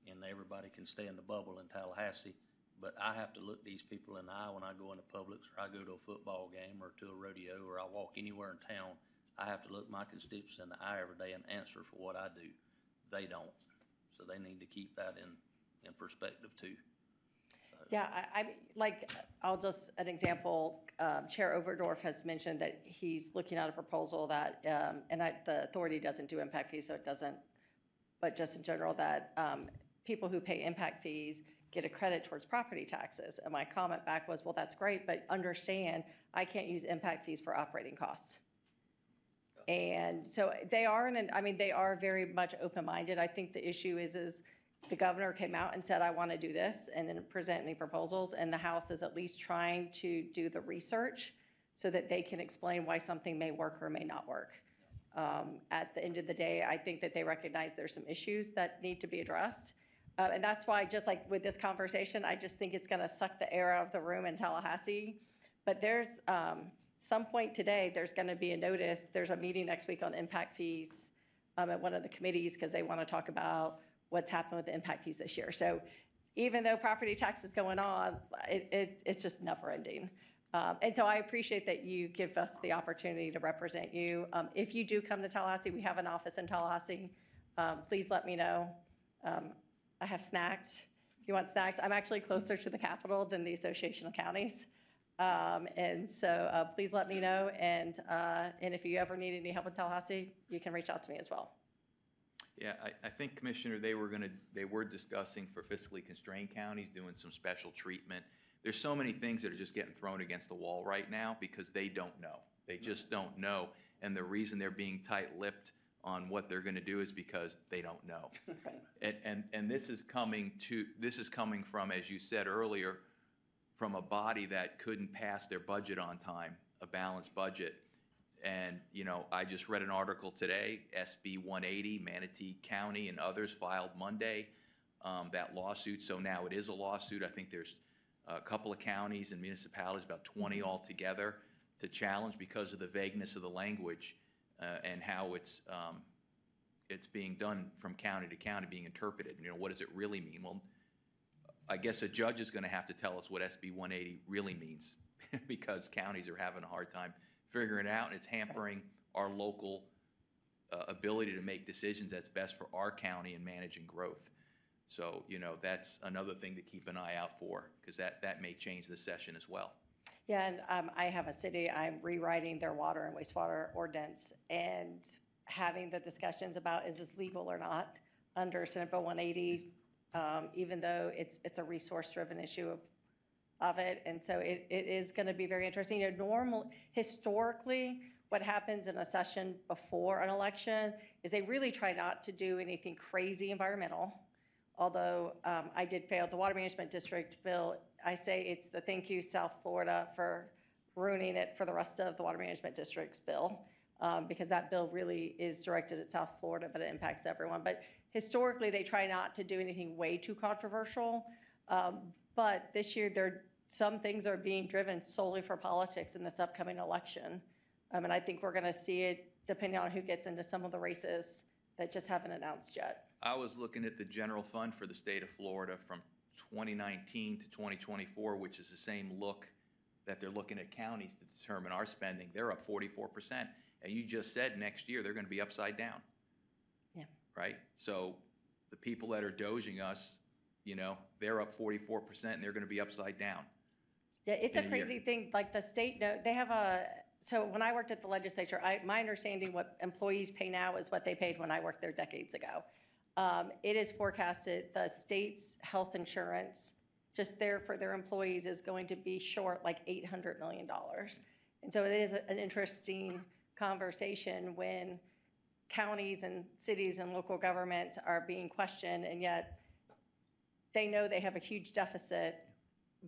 and everybody can stay in the bubble in Tallahassee. But I have to look these people in the eye when I go into Publix, or I go to a football game, or to a rodeo, or I walk anywhere in town. I have to look my constituents in the eye every day and answer for what I do. They don't. So they need to keep that in perspective too. So. Yeah, I'll just, an example, Chair Overdorf has mentioned that he's looking at a proposal that, the authority doesn't do impact fees, so it doesn't, but just in general, that people who pay impact fees get a credit towards property taxes. And my comment back was, well, that's great, but understand, I can't use impact fees for operating costs. And so they are they are very much open-minded. I think the issue is the governor came out and said, I want to do this, and didn't present any proposals, and the House is at least trying to do the research so that they can explain why something may work or may not work. At the end of the day, I think that they recognize there's some issues that need to be addressed. And that's why, just like with this conversation, I just think it's going to suck the air out of the room in Tallahassee. But there's some point today, there's going to be a notice. There's a meeting next week on impact fees at one of the committees, because they want to talk about what's happened with the impact fees this year. So even though property tax is going on, it's just never ending. And so I appreciate that you give us the opportunity to represent you. If you do come to Tallahassee, we have an office in Tallahassee. Please let me know. I have snacks. If you want snacks, I'm actually closer to the Capitol than the Association of Counties. And so please let me know. And if you ever need any help with Tallahassee, you can reach out to me as well. Yeah, I think, Commissioner, they were discussing for fiscally constrained counties doing some special treatment. There's so many things that are just getting thrown against the wall right now because they don't know. They just don't know. And the reason they're being tight-lipped on what they're going to do is because they don't know. Right. And this is coming from, as you said earlier, from a body that couldn't pass their budget on time, a balanced budget. And, I just read an article today, SB 180, Manatee County and others filed Monday that lawsuit. So now it is a lawsuit. I think there's a couple of counties and municipalities, about 20 altogether, to challenge because of the vagueness of the language and how it's being done from county to county, being interpreted. What does it really mean? Well, I guess a judge is going to have to tell us what SB 180 really means because counties are having a hard time figuring it out, and it's hampering our local ability to make decisions that's best for our county and managing growth. So, that's another thing to keep an eye out for, because that may change the session as well. Yeah, and I have a city, I'm rewriting their water and wastewater ordinance and having the discussions about is this legal or not under Senate Bill 180, even though it's a resource-driven issue of it. And so it is going to be very interesting. Historically, what happens in a session before an election is they really try not to do anything crazy environmental. Although I did fail the Water Management District bill, I say it's the thank you South Florida for ruining it for the rest of the Water Management District's bill, because that bill really is directed at South Florida, but it impacts everyone. But historically, they try not to do anything way too controversial. But this year, some things are being driven solely for politics in this upcoming election. And I think we're going to see it depending on who gets into some of the races that just haven't announced yet. I was looking at the general fund for the state of Florida from 2019 to 2024, which is the same look that they're looking at counties to determine our spending. They're up 44%. And you just said next year they're going to be upside down. Yeah. Right? So the people that are doging us, you know, they're up 44% and they're going to be upside down. Yeah, it's a in a year. crazy thing, like the state, they have so when I worked at the legislature, my understanding what employees pay now is what they paid when I worked there decades ago. It is forecasted the state's health insurance, just there for their employees, is going to be short like $800 million. And so it is an interesting conversation when counties and cities and local governments are being questioned, and yet they know they have a huge deficit,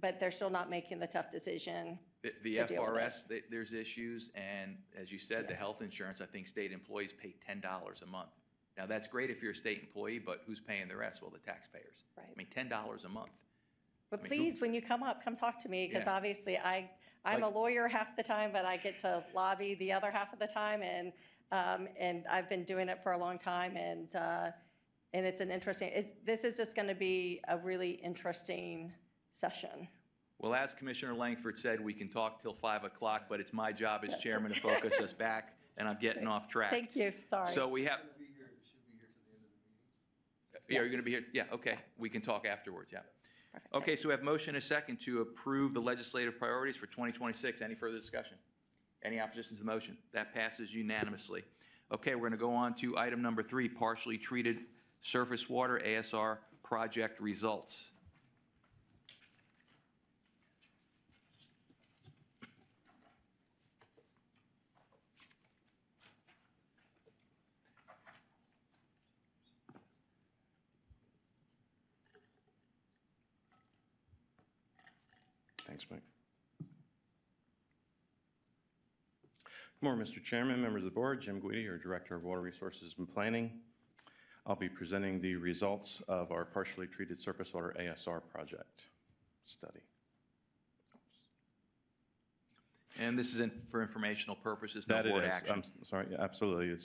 but they're still not making the tough decision. The to deal with FRS, there's issues, and as you said, the health insurance, I think state employees pay $10 a month. Now, that's great if you're a state employee, but who's paying the rest? Well, the taxpayers. Right. I mean, $10 a month. But I mean, please, when you come up, come talk to me, because Yeah. obviously I'm a lawyer half the time, but I get to lobby the other half of the time, and I've been doing it for a long time, and it's an interesting, this is just going to be a really interesting session. Well, as Commissioner Langford said, we can talk till 5 o'clock, but it's my job as Yes. chairman to focus us back, and I'm getting off track. Thank you, sorry. So we have. Yeah, you're going to be here? Yeah, okay. We can talk afterwards, yeah. Perfect. Okay, so we have motion and a second to approve the legislative priorities for 2026. Any further discussion? Any opposition to the motion? That passes unanimously. Okay, we're going to go on to item number 3, partially treated surface water ASR project results. Thanks, Mike. Good morning, Mr. Chairman, members of the board. Jim Guidi, your Director of Water Resources and Planning. I'll be presenting the results of our partially treated surface water ASR project study. And this is for informational purposes, no That board it is. action. I'm sorry, yeah, absolutely.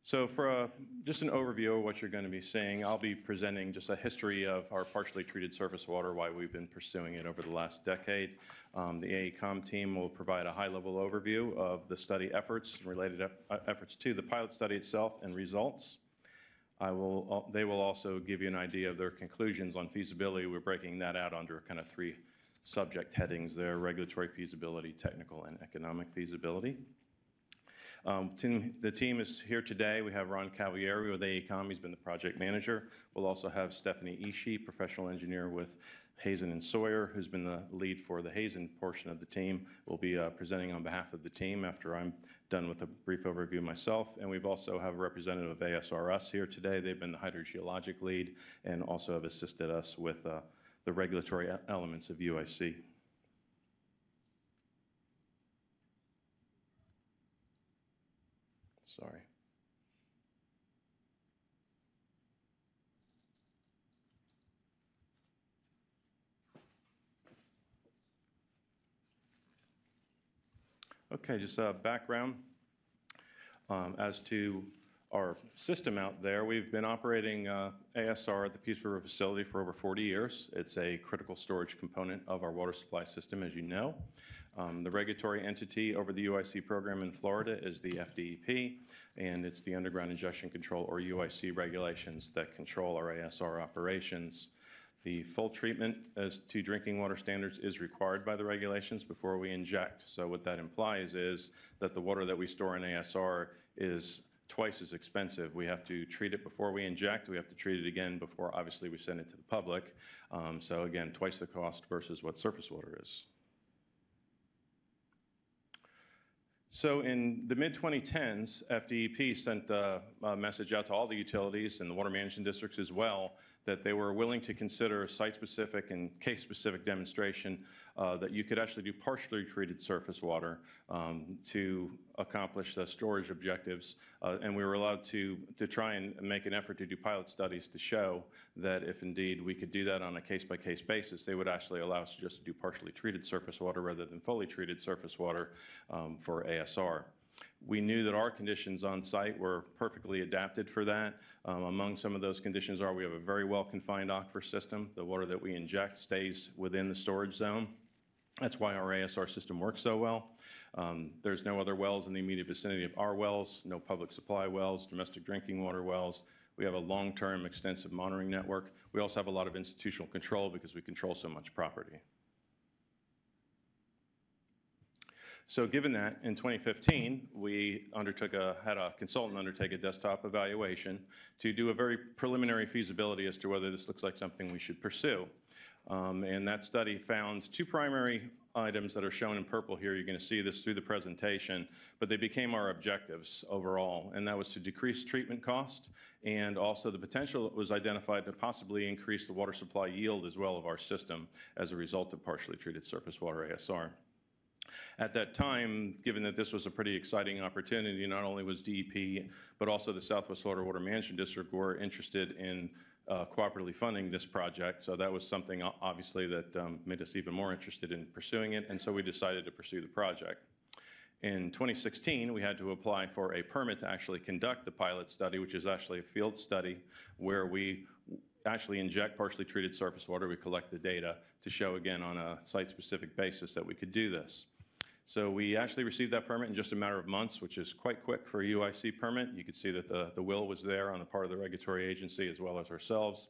So for just an overview of what you're going to be seeing, I'll be presenting just a history of our partially treated surface water, why we've been pursuing it over the last decade. The AECOM team will provide a high-level overview of the study efforts and related efforts to the pilot study itself and results. They will also give you an idea of their conclusions on feasibility. We're breaking that out under kind of 3 subject headings there: regulatory feasibility, technical, and economic feasibility. The team is here today. We have Ron Cavalieri with AECOM. He's been the project manager. We'll also have Stephanie Ishii, professional engineer with Hazen and Sawyer, who's been the lead for the Hazen portion of the team. Will be presenting on behalf of the team after I'm done with a brief overview myself. And we've also have a representative of ASRS here today. They've been the hydrogeologic lead and also have assisted us with the regulatory elements of UIC. Sorry. Okay, just a background as to our system out there. We've been operating ASR at the Peace River facility for over 40 years. It's a critical storage component of our water supply system, as you know. The regulatory entity over the UIC program in Florida is the FDEP, and it's the Underground Injection Control, or UIC, regulations that control our ASR operations. The full treatment as to drinking water standards is required by the regulations before we inject. So what that implies is that the water that we store in ASR is twice as expensive. We have to treat it before we inject. We have to treat it again before, obviously, we send it to the public. So again, twice the cost versus what surface water is. So in the mid-2010s, FDEP sent a message out to all the utilities and the water management districts as well that they were willing to consider site-specific and case-specific demonstration that you could actually do partially treated surface water to accomplish the storage objectives. And we were allowed to try and make an effort to do pilot studies to show that if indeed we could do that on a case-by-case basis, they would actually allow us to just do partially treated surface water rather than fully treated surface water for ASR. We knew that our conditions on site were perfectly adapted for that. Among some of those conditions are we have a very well-confined aquifer system. The water that we inject stays within the storage zone. That's why our ASR system works so well. There's no other wells in the immediate vicinity of our wells, no public supply wells, domestic drinking water wells. We have a long-term extensive monitoring network. We also have a lot of institutional control because we control so much property. So given that, in 2015, we had a consultant undertake a desktop evaluation to do a very preliminary feasibility as to whether this looks like something we should pursue. And that study found two primary items that are shown in purple here. You're going to see this through the presentation, but they became our objectives overall, and that was to decrease treatment cost, and also the potential was identified to possibly increase the water supply yield as well of our system as a result of partially treated surface water ASR. At that time, given that this was a pretty exciting opportunity, not only was DEP, but also the Southwest Florida Water Management District were interested in cooperatively funding this project. So that was something obviously that made us even more interested in pursuing it, and so we decided to pursue the project. In 2016, we had to apply for a permit to actually conduct the pilot study, which is actually a field study where we actually inject partially treated surface water. We collect the data to show, again, on a site-specific basis that we could do this. So we actually received that permit in just a matter of months, which is quite quick for a UIC permit. You could see that the will was there on the part of the regulatory agency as well as ourselves.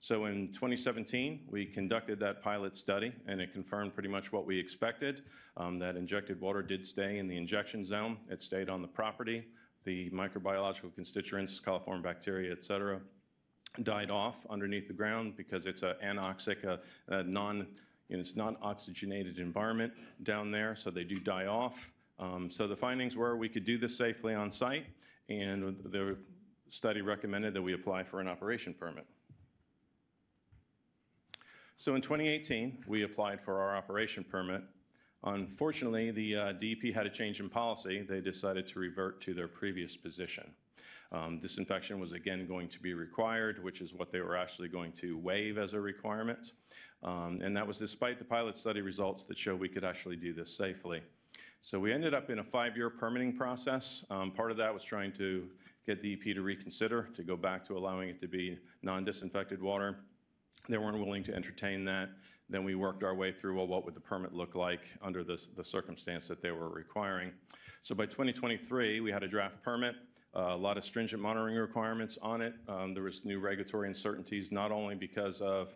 So in 2017, we conducted that pilot study, and it confirmed pretty much what we expected. That injected water did stay in the injection zone. It stayed on the property. The microbiological constituents, coliform bacteria, et cetera, died off underneath the ground because it's an anoxic, it's non-oxygenated environment down there, so they do die off. So the findings were we could do this safely on site, and the study recommended that we apply for an operation permit. So in 2018, we applied for our operation permit. Unfortunately, the DEP had a change in policy. They decided to revert to their previous position. Disinfection was again going to be required, which is what they were actually going to waive as a requirement. And that was despite the pilot study results that show we could actually do this safely. So we ended up in a 5-year permitting process. Part of that was trying to get DEP to reconsider, to go back to allowing it to be non-disinfected water. They weren't willing to entertain that. Then we worked our way through, well, what would the permit look like under the circumstance that they were requiring. So by 2023, we had a draft permit, a lot of stringent monitoring requirements on it. There was new regulatory uncertainties, not only because of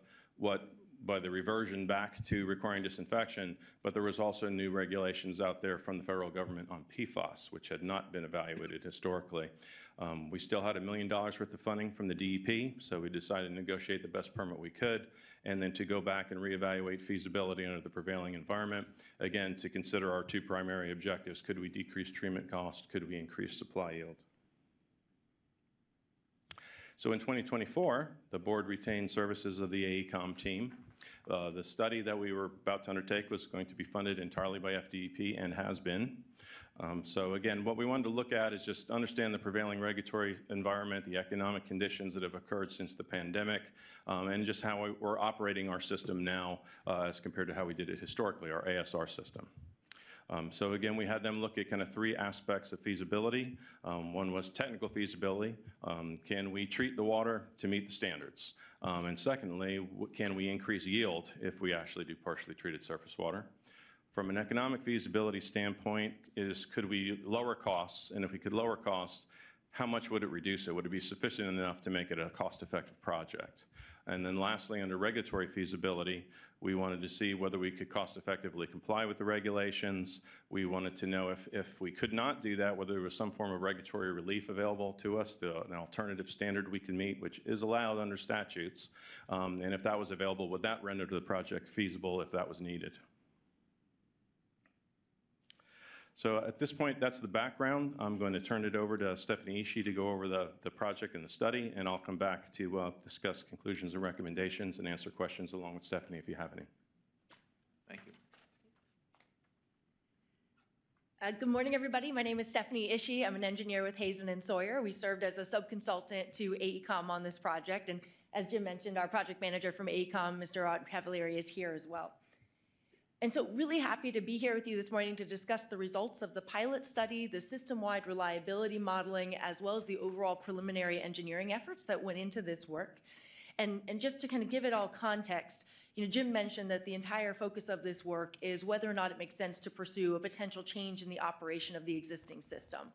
by the reversion back to requiring disinfection, but there was also new regulations out there from the federal government on PFAS, which had not been evaluated historically. We still had $1 million worth of funding from the DEP, so we decided to negotiate the best permit we could, and then to go back and reevaluate feasibility under the prevailing environment, again, to consider our two primary objectives. Could we decrease treatment cost? Could we increase supply yield? So in 2024, the board retained services of the AECOM team. The study that we were about to undertake was going to be funded entirely by FDEP and has been. So again, what we wanted to look at is just understand the prevailing regulatory environment, the economic conditions that have occurred since the pandemic, and just how we're operating our system now as compared to how we did it historically, our ASR system. So again, we had them look at kind of 3 aspects of feasibility. One was technical feasibility. Can we treat the water to meet the standards? And secondly, can we increase yield if we actually do partially treated surface water? From an economic feasibility standpoint could we lower costs? And if we could lower costs, how much would it reduce it? Would it be sufficient enough to make it a cost-effective project? And then lastly, under regulatory feasibility, we wanted to see whether we could cost-effectively comply with the regulations. We wanted to know if we could not do that, whether there was some form of regulatory relief available to us, an alternative standard we can meet, which is allowed under statutes. And if that was available, would that render the project feasible if that was needed? So at this point, that's the background. I'm going to turn it over to Stephanie Ishii to go over the project and the study, and I'll come back to discuss conclusions and recommendations and answer questions along with Stephanie if you have any. Thank you. Good morning, everybody. My name is Stephanie Ishii. I'm an engineer with Hazen and Sawyer. We served as a subconsultant to AECOM on this project, and as Jim mentioned, our project manager from AECOM, Mr. Rod Cavalieri, is here as well. And so really happy to be here with you this morning to discuss the results of the pilot study, the system-wide reliability modeling, as well as the overall preliminary engineering efforts that went into this work. And just to kind of give it all context, Jim mentioned that the entire focus of this work is whether or not it makes sense to pursue a potential change in the operation of the existing system.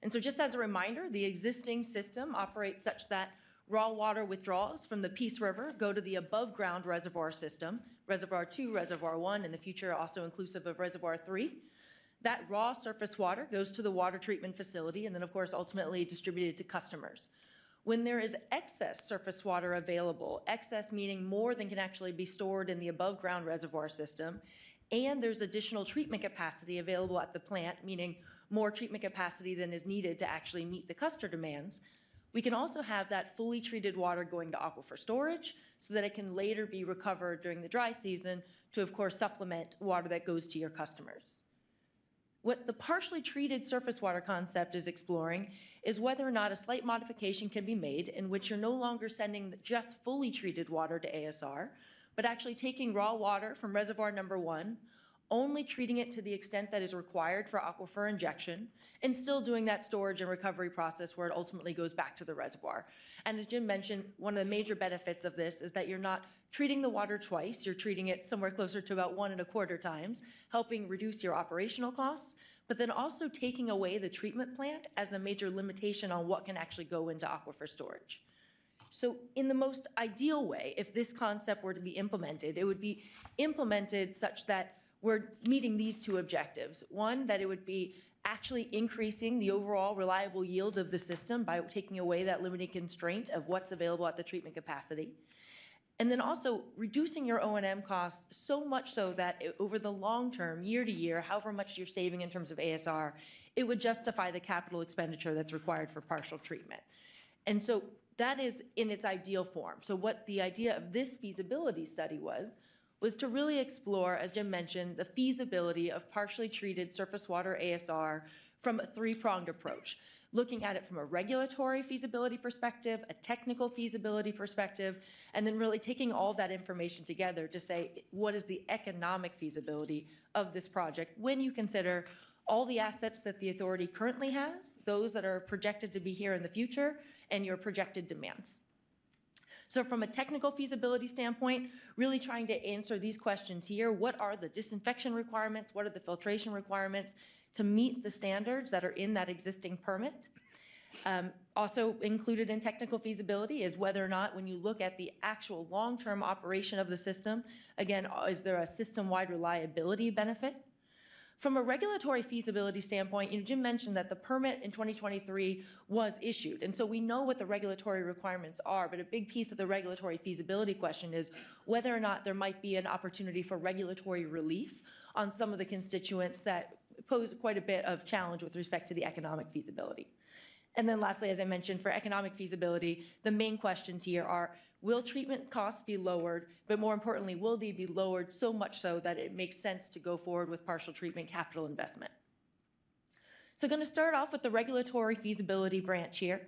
And so just as a reminder, the existing system operates such that raw water withdrawals from the Peace River go to the above-ground reservoir system, Reservoir 2, Reservoir 1, in the future also inclusive of Reservoir 3. That raw surface water goes to the water treatment facility and then, of course, ultimately distributed to customers. When there is excess surface water available, excess meaning more than can actually be stored in the above-ground reservoir system, and there's additional treatment capacity available at the plant, meaning more treatment capacity than is needed to actually meet the customer demands, we can also have that fully treated water going to aquifer storage so that it can later be recovered during the dry season to, of course, supplement water that goes to your customers. What the partially treated surface water concept is exploring is whether or not a slight modification can be made in which you're no longer sending just fully treated water to ASR, but actually taking raw water from reservoir number 1, only treating it to the extent that is required for aquifer injection, and still doing that storage and recovery process where it ultimately goes back to the reservoir. And as Jim mentioned, one of the major benefits of this is that you're not treating the water twice, you're treating it somewhere closer to about 1.25 times, helping reduce your operational costs, but then also taking away the treatment plant as a major limitation on what can actually go into aquifer storage. So in the most ideal way, if this concept were to be implemented, it would be implemented such that we're meeting these two objectives. One, that it would be actually increasing the overall reliable yield of the system by taking away that limiting constraint of what's available at the treatment capacity. And then also reducing your O&M costs so much so that over the long term, year to year, however much you're saving in terms of ASR, it would justify the capital expenditure that's required for partial treatment. And so that is in its ideal form. So what the idea of this feasibility study was to really explore, as Jim mentioned, the feasibility of partially treated surface water ASR from a three-pronged approach, looking at it from a regulatory feasibility perspective, a technical feasibility perspective, and then really taking all that information together to say, what is the economic feasibility of this project when you consider all the assets that the authority currently has, those that are projected to be here in the future, and your projected demands. So from a technical feasibility standpoint, really trying to answer these questions here. What are the disinfection requirements? What are the filtration requirements to meet the standards that are in that existing permit? Also included in technical feasibility is whether or not when you look at the actual long-term operation of the system, again, is there a system-wide reliability benefit? From a regulatory feasibility standpoint, Jim mentioned that the permit in 2023 was issued, and so we know what the regulatory requirements are, but a big piece of the regulatory feasibility question is whether or not there might be an opportunity for regulatory relief on some of the constituents that pose quite a bit of challenge with respect to the economic feasibility. And then lastly, as I mentioned, for economic feasibility, the main questions here are, will treatment costs be lowered, but more importantly, will they be lowered so much so that it makes sense to go forward with partial treatment capital investment? So I'm going to start off with the regulatory feasibility branch here.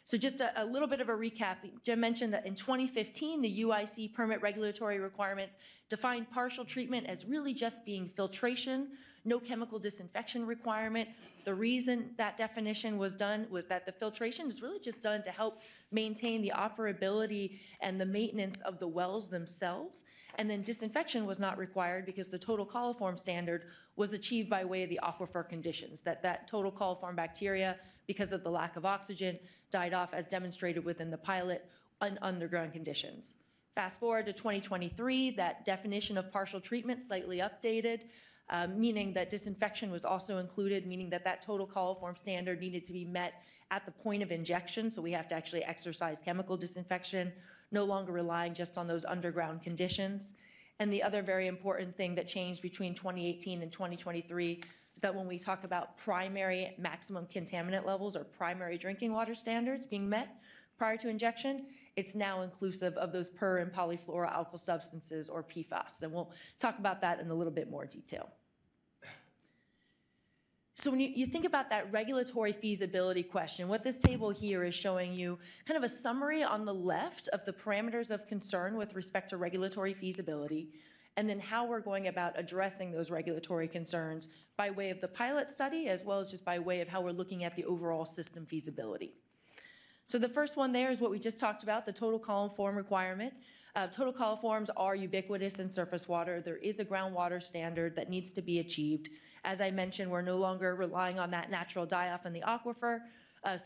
So just a little bit of a recap. Jim mentioned that in 2015, the UIC permit regulatory requirements defined partial treatment as really just being filtration, no chemical disinfection requirement. The reason that definition was done was that the filtration is really just done to help maintain the operability and the maintenance of the wells themselves. And then disinfection was not required because the total coliform standard was achieved by way of the aquifer conditions, that total coliform bacteria, because of the lack of oxygen, died off as demonstrated within the pilot on underground conditions. Fast forward to 2023, that definition of partial treatment slightly updated, meaning that disinfection was also included, meaning that that total coliform standard needed to be met at the point of injection, so we have to actually exercise chemical disinfection, no longer relying just on those underground conditions. And the other very important thing that changed between 2018 and 2023 is that when we talk about primary maximum contaminant levels or primary drinking water standards being met prior to injection, it's now inclusive of those per and polyfluoroalkyl substances, or PFAS. And we'll talk about that in a little bit more detail. So when you think about that regulatory feasibility question, what this table here is showing you kind of a summary on the left of the parameters of concern with respect to regulatory feasibility. and then how we're going about addressing those regulatory concerns by way of the pilot study, as well as just by way of how we're looking at the overall system feasibility. So the first one there is what we just talked about, the total coliform requirement. Total coliforms are ubiquitous in surface water. There is a groundwater standard that needs to be achieved. As I mentioned, we're no longer relying on that natural die-off in the aquifer,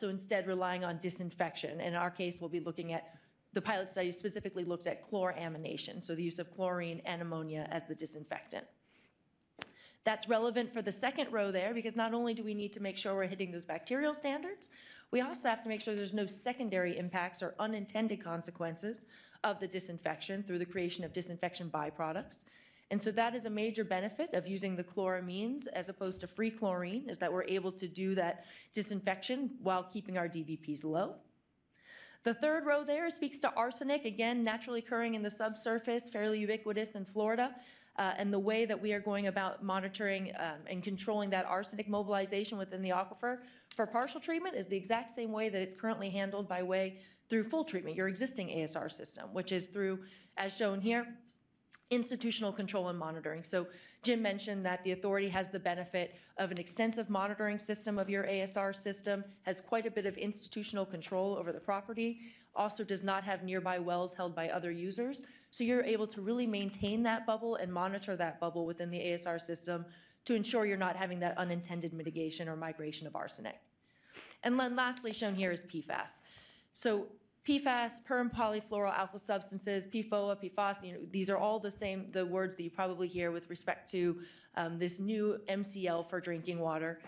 so instead relying on disinfection. In our case, we'll be looking at, the pilot study specifically looked at chloramination, so the use of chlorine and ammonia as the disinfectant. That's relevant for the second row there, because not only do we need to make sure we're hitting those bacterial standards, we also have to make sure there's no secondary impacts or unintended consequences of the disinfection through the creation of disinfection byproducts. And so that is a major benefit of using the chloramines as opposed to free chlorine, is that we're able to do that disinfection while keeping our DBPs low. The third row there speaks to arsenic, again, naturally occurring in the subsurface, fairly ubiquitous in Florida. And the way that we are going about monitoring and controlling that arsenic mobilization within the aquifer for partial treatment is the exact same way that it's currently handled by way through full treatment, your existing ASR system, which is through, as shown here, institutional control and monitoring. So Jim mentioned that the authority has the benefit of an extensive monitoring system of your ASR system, has quite a bit of institutional control over the property, also does not have nearby wells held by other users. So you're able to really maintain that bubble and monitor that bubble within the ASR system to ensure you're not having that unintended mitigation or migration of arsenic. And then lastly shown here is PFAS. So PFAS, perm polyfluoroalkyl substances, PFOA, PFAS, these are all the words that you probably hear with respect to this new MCL for drinking water.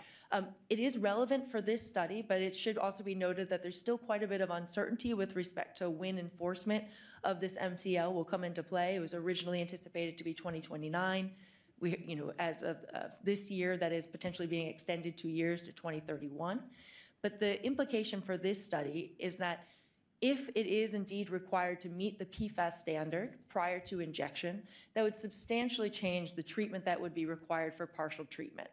It is relevant for this study, but it should also be noted that there's still quite a bit of uncertainty with respect to when enforcement of this MCL will come into play. It was originally anticipated to be 2029. As of this year, that is potentially being extended 2 years to 2031. But the implication for this study is that if it is indeed required to meet the PFAS standard prior to injection, that would substantially change the treatment that would be required for partial treatment.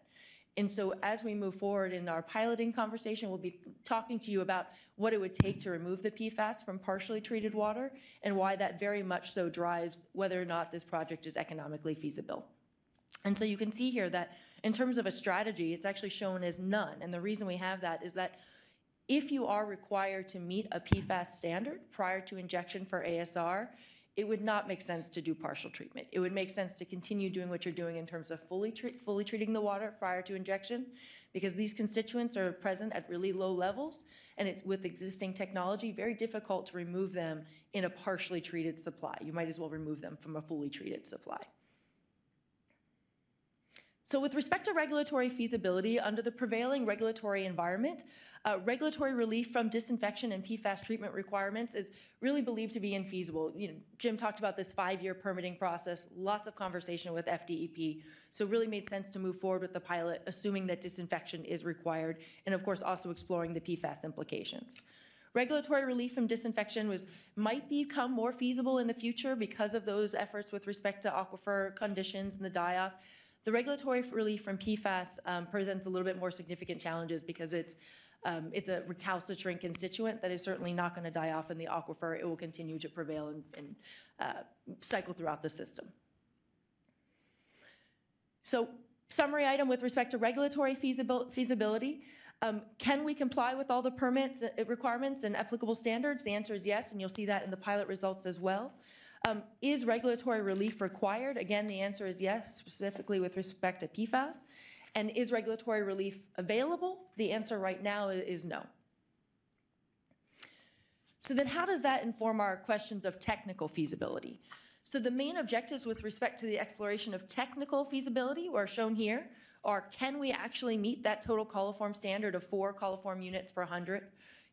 And so as we move forward in our piloting conversation, we'll be talking to you about what it would take to remove the PFAS from partially treated water and why that very much so drives whether or not this project is economically feasible. And so you can see here that in terms of a strategy, it's actually shown as none. And the reason we have that is that if you are required to meet a PFAS standard prior to injection for ASR, it would not make sense to do partial treatment. It would make sense to continue doing what you're doing in terms of fully treating the water prior to injection, because these constituents are present at really low levels, and it's with existing technology very difficult to remove them in a partially treated supply. You might as well remove them from a fully treated supply. So with respect to regulatory feasibility, under the prevailing regulatory environment, regulatory relief from disinfection and PFAS treatment requirements is really believed to be infeasible. Jim talked about this 5-year permitting process, lots of conversation with FDEP, so it really made sense to move forward with the pilot, assuming that disinfection is required, and of course also exploring the PFAS implications. Regulatory relief from disinfection might become more feasible in the future because of those efforts with respect to aquifer conditions and the die-off. The regulatory relief from PFAS presents a little bit more significant challenges because it's a recalcitrant constituent that is certainly not going to die off in the aquifer. It will continue to prevail and cycle throughout the system. So, summary item with respect to regulatory feasibility. Can we comply with all the permits requirements and applicable standards? The answer is yes, and you'll see that in the pilot results as well. Is regulatory relief required? Again, the answer is yes, specifically with respect to PFAS. And is regulatory relief available? The answer right now is no. So then how does that inform our questions of technical feasibility? So the main objectives with respect to the exploration of technical feasibility are shown here, are can we actually meet that total coliform standard of 4 coliform units per 100?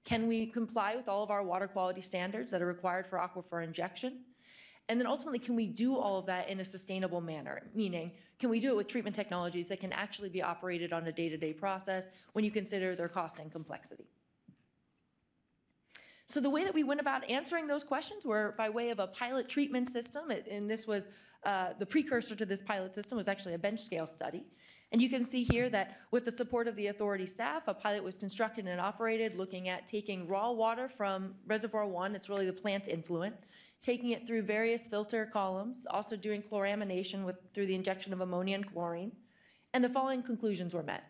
Can we comply with all of our water quality standards that are required for aquifer injection? And then ultimately, can we do all of that in a sustainable manner? Meaning, can we do it with treatment technologies that can actually be operated on a day-to-day process when you consider their cost and complexity? So the way that we went about answering those questions were by way of a pilot treatment system, and this was the precursor to this pilot system was actually a bench scale study. And you can see here that with the support of the authority staff, a pilot was constructed and operated looking at taking raw water from Reservoir 1, it's really the plant influent, taking it through various filter columns, also doing chloramination through the injection of ammonia and chlorine, and the following conclusions were met.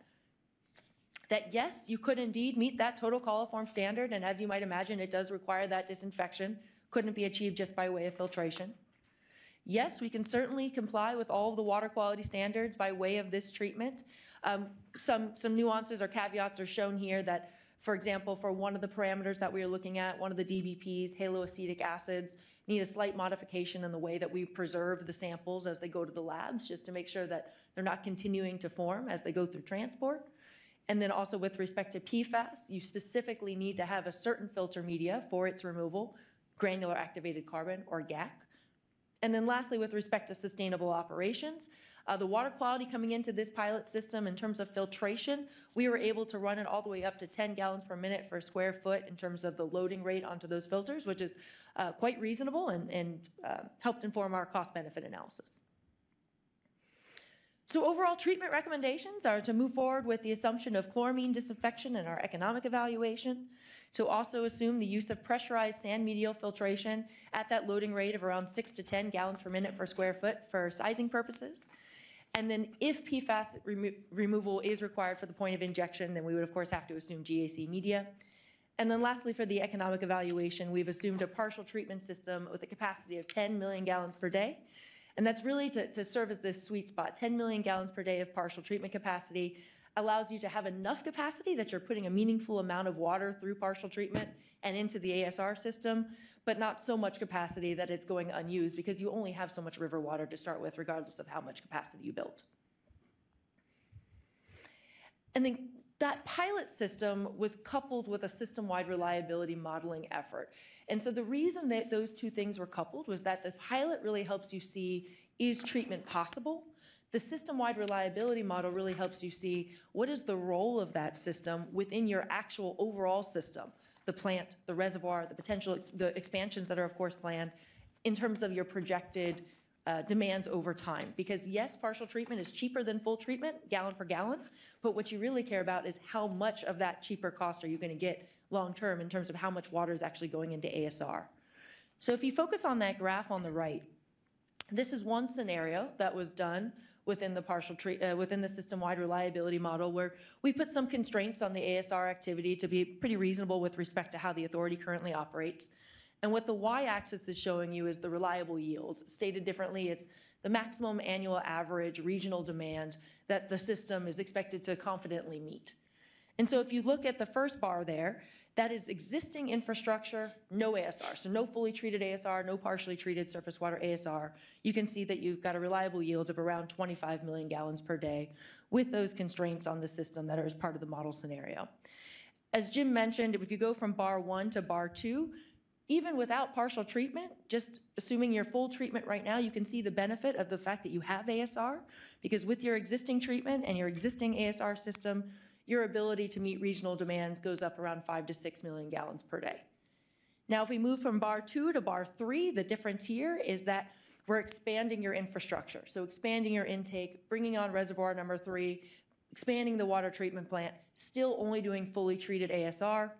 That yes, you could indeed meet that total coliform standard, and as you might imagine, it does require that disinfection. Couldn't be achieved just by way of filtration. Yes, we can certainly comply with all of the water quality standards by way of this treatment. Some nuances or caveats are shown here that, for example, for one of the parameters that we are looking at, one of the DBPs, haloacetic acids, need a slight modification in the way that we preserve the samples as they go to the labs, just to make sure that they're not continuing to form as they go through transport. And then also with respect to PFAS, you specifically need to have a certain filter media for its removal, granular activated carbon or GAC. And then lastly, with respect to sustainable operations, the water quality coming into this pilot system in terms of filtration, we were able to run it all the way up to 10 gallons per minute per square foot in terms of the loading rate onto those filters, which is quite reasonable and helped inform our cost-benefit analysis. So overall treatment recommendations are to move forward with the assumption of chloramine disinfection in our economic evaluation, to also assume the use of pressurized sand medial filtration at that loading rate of around 6 to 10 gallons per minute per square foot for sizing purposes. And then if PFAS removal is required for the point of injection, then we would of course have to assume GAC media. And then lastly, for the economic evaluation, we've assumed a partial treatment system with a capacity of 10 million gallons per day. And that's really to serve as this sweet spot. 10 million gallons per day of partial treatment capacity allows you to have enough capacity that you're putting a meaningful amount of water through partial treatment and into the ASR system, but not so much capacity that it's going unused, because you only have so much river water to start with, regardless of how much capacity you built. And then that pilot system was coupled with a system-wide reliability modeling effort. And so the reason that those two things were coupled was that the pilot really helps you see, is treatment possible? The system-wide reliability model really helps you see what is the role of that system within your actual overall system, the plant, the reservoir, the potential, the expansions that are of course planned in terms of your projected demands over time. Because yes, partial treatment is cheaper than full treatment, gallon per gallon, but what you really care about is how much of that cheaper cost are you going to get long-term in terms of how much water is actually going into ASR. So if you focus on that graph on the right, this is one scenario that was done within the within the system-wide reliability model, where we put some constraints on the ASR activity to be pretty reasonable with respect to how the authority currently operates. And what the y-axis is showing you is the reliable yield. Stated differently, it's the maximum annual average regional demand that the system is expected to confidently meet. And so if you look at the first bar there, that is existing infrastructure, no ASR. So no fully treated ASR, no partially treated surface water ASR. You can see that you've got a reliable yield of around 25 million gallons per day with those constraints on the system that are as part of the model scenario. As Jim mentioned, if you go from bar 1 to bar 2, even without partial treatment, just assuming your full treatment right now, you can see the benefit of the fact that you have ASR, because with your existing treatment and your existing ASR system, your ability to meet regional demands goes up around 5 to 6 million gallons per day. Now, if we move from bar 2 to bar 3, the difference here is that we're expanding your infrastructure. So expanding your intake, bringing on reservoir number 3, expanding the water treatment plant, still only doing fully treated ASR.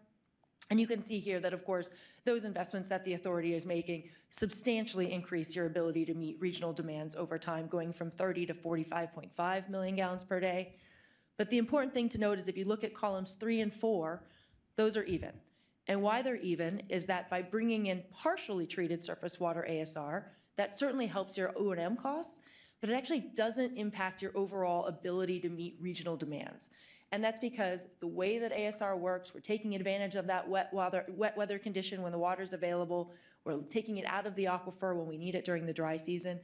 And you can see here that, of course, those investments that the authority is making substantially increase your ability to meet regional demands over time, going from 30 to 45.5 million gallons per day. But the important thing to note is if you look at columns 3 and 4, those are even. And why they're even is that by bringing in partially treated surface water ASR, that certainly helps your O&M costs, but it actually doesn't impact your overall ability to meet regional demands. And that's because the way that ASR works, we're taking advantage of that wet weather condition when the water's available. We're taking it out of the aquifer when we need it during the dry season.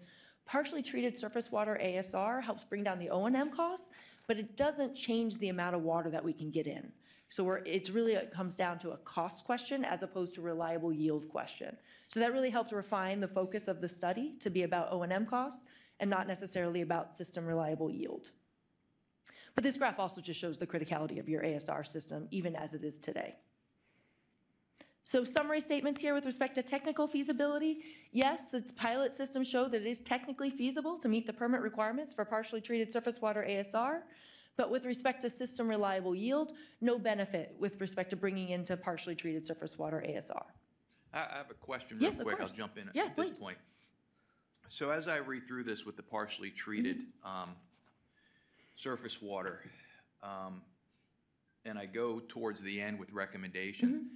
Partially treated surface water ASR helps bring down the O&M costs, but it doesn't change the amount of water that we can get in. So it comes down to a cost question as opposed to a reliable yield question. So that really helps refine the focus of the study to be about O&M costs and not necessarily about system reliable yield. But this graph also just shows the criticality of your ASR system, even as it is today. So summary statements here with respect to technical feasibility. Yes, the pilot system showed that it is technically feasible to meet the permit requirements for partially treated surface water ASR, but with respect to system reliable yield, no benefit with respect to bringing into partially treated surface water ASR. I have a question real Yes, of quick. I'll course. jump in Yeah, at this please. point. So as I read through this with the partially treated surface water, and I go towards the end with recommendations,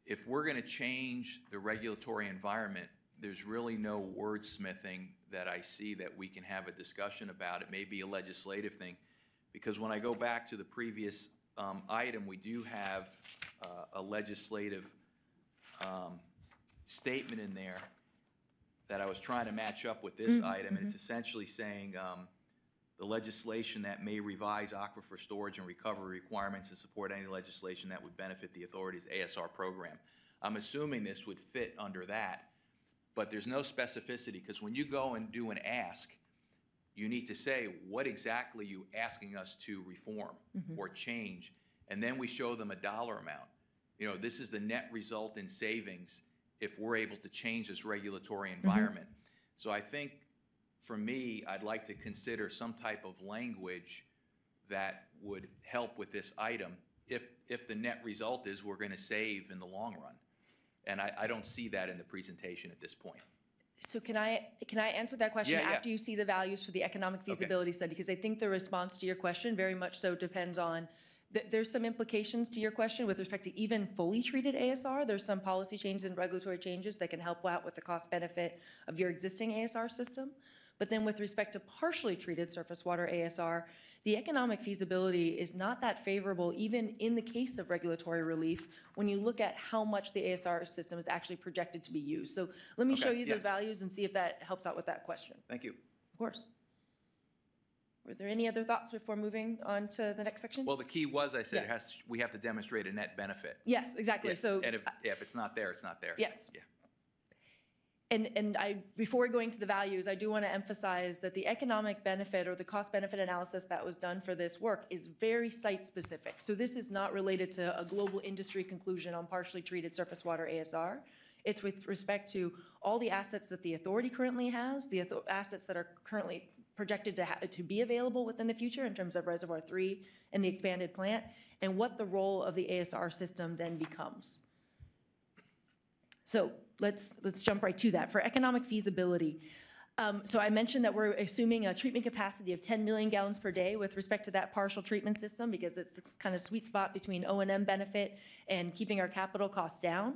if we're going to change the regulatory environment, there's really no wordsmithing that I see that we can have a discussion about. It may be a legislative thing, because when I go back to the previous item, we do have a legislative statement in there that I was trying to match up with this item, and it's essentially saying the legislation that may revise aquifer storage and recovery requirements and support any legislation that would benefit the authority's ASR program. I'm assuming this would fit under that, but there's no specificity, because when you go and do an ask, you need to say what exactly you asking us to reform or change, and then we show them a dollar amount. You know, this is the net result in savings if we're able to change this regulatory environment. So I think, for me, I'd like to consider some type of language that would help with this item if the net result is we're going to save in the long run. And I don't see that in the presentation at this point. So can I answer that question Yeah, yeah. after you see the values for the economic feasibility study? Because I think the response to your question very much so depends on, there's some implications to your question with respect to even fully treated ASR. There's some policy changes and regulatory changes that can help out with the cost benefit of your existing ASR system. But then with respect to partially treated surface water ASR, the economic feasibility is not that favorable even in the case of regulatory relief when you look at how much the ASR system is actually projected to be used. So let me Okay, show you yeah. those values and see if that helps out with that question. Thank you. Of course. Were there any other thoughts before moving on to the next section? Well, the key was, I said, Yeah. we have to demonstrate a net benefit. Yes, exactly. Yeah, So and if it's not there, it's not there. Yes. Yeah. And before going to the values, I do want to emphasize that the economic benefit or the cost benefit analysis that was done for this work is very site specific. So this is not related to a global industry conclusion on partially treated surface water ASR. It's with respect to all the assets that the authority currently has, the assets that are currently projected to be available within the future in terms of Reservoir 3 and the expanded plant, and what the role of the ASR system then becomes. So let's jump right to that. For economic feasibility, so I mentioned that we're assuming a treatment capacity of 10 million gallons per day with respect to that partial treatment system, because it's this kind of sweet spot between O&M benefit and keeping our capital costs down.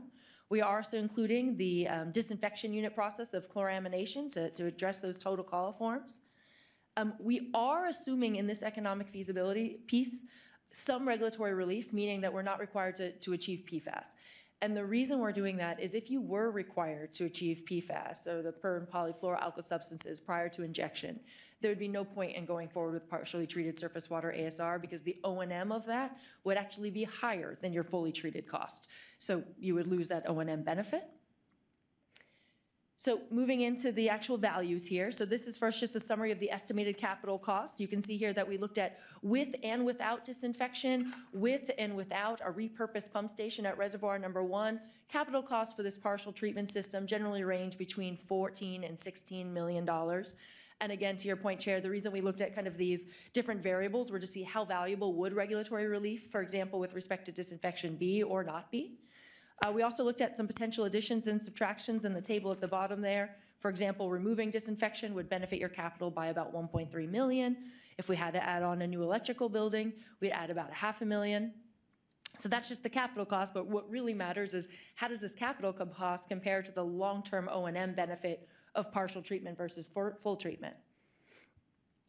We are also including the disinfection unit process of chloramination to address those total coliforms. We are assuming in this economic feasibility piece some regulatory relief, meaning that we're not required to achieve PFAS. And the reason we're doing that is if you were required to achieve PFAS, or the per and polyfluoroalkyl substances prior to injection, there would be no point in going forward with partially treated surface water ASR, because the O&M of that would actually be higher than your fully treated cost. So you would lose that O&M benefit. So moving into the actual values here. So this is first just a summary of the estimated capital costs. You can see here that we looked at with and without disinfection, with and without a repurposed pump station at reservoir number 1. Capital costs for this partial treatment system generally range between $14 and $16 million. And again, to your point, Chair, the reason we looked at kind of these different variables were to see how valuable would regulatory relief, for example, with respect to disinfection, be or not be. We also looked at some potential additions and subtractions in the table at the bottom there. For example, removing disinfection would benefit your capital by about $1.3 million. If we had to add on a new electrical building, we'd add about $500,000. So that's just the capital cost, but what really matters is how does this capital cost compare to the long-term O&M benefit of partial treatment versus full treatment?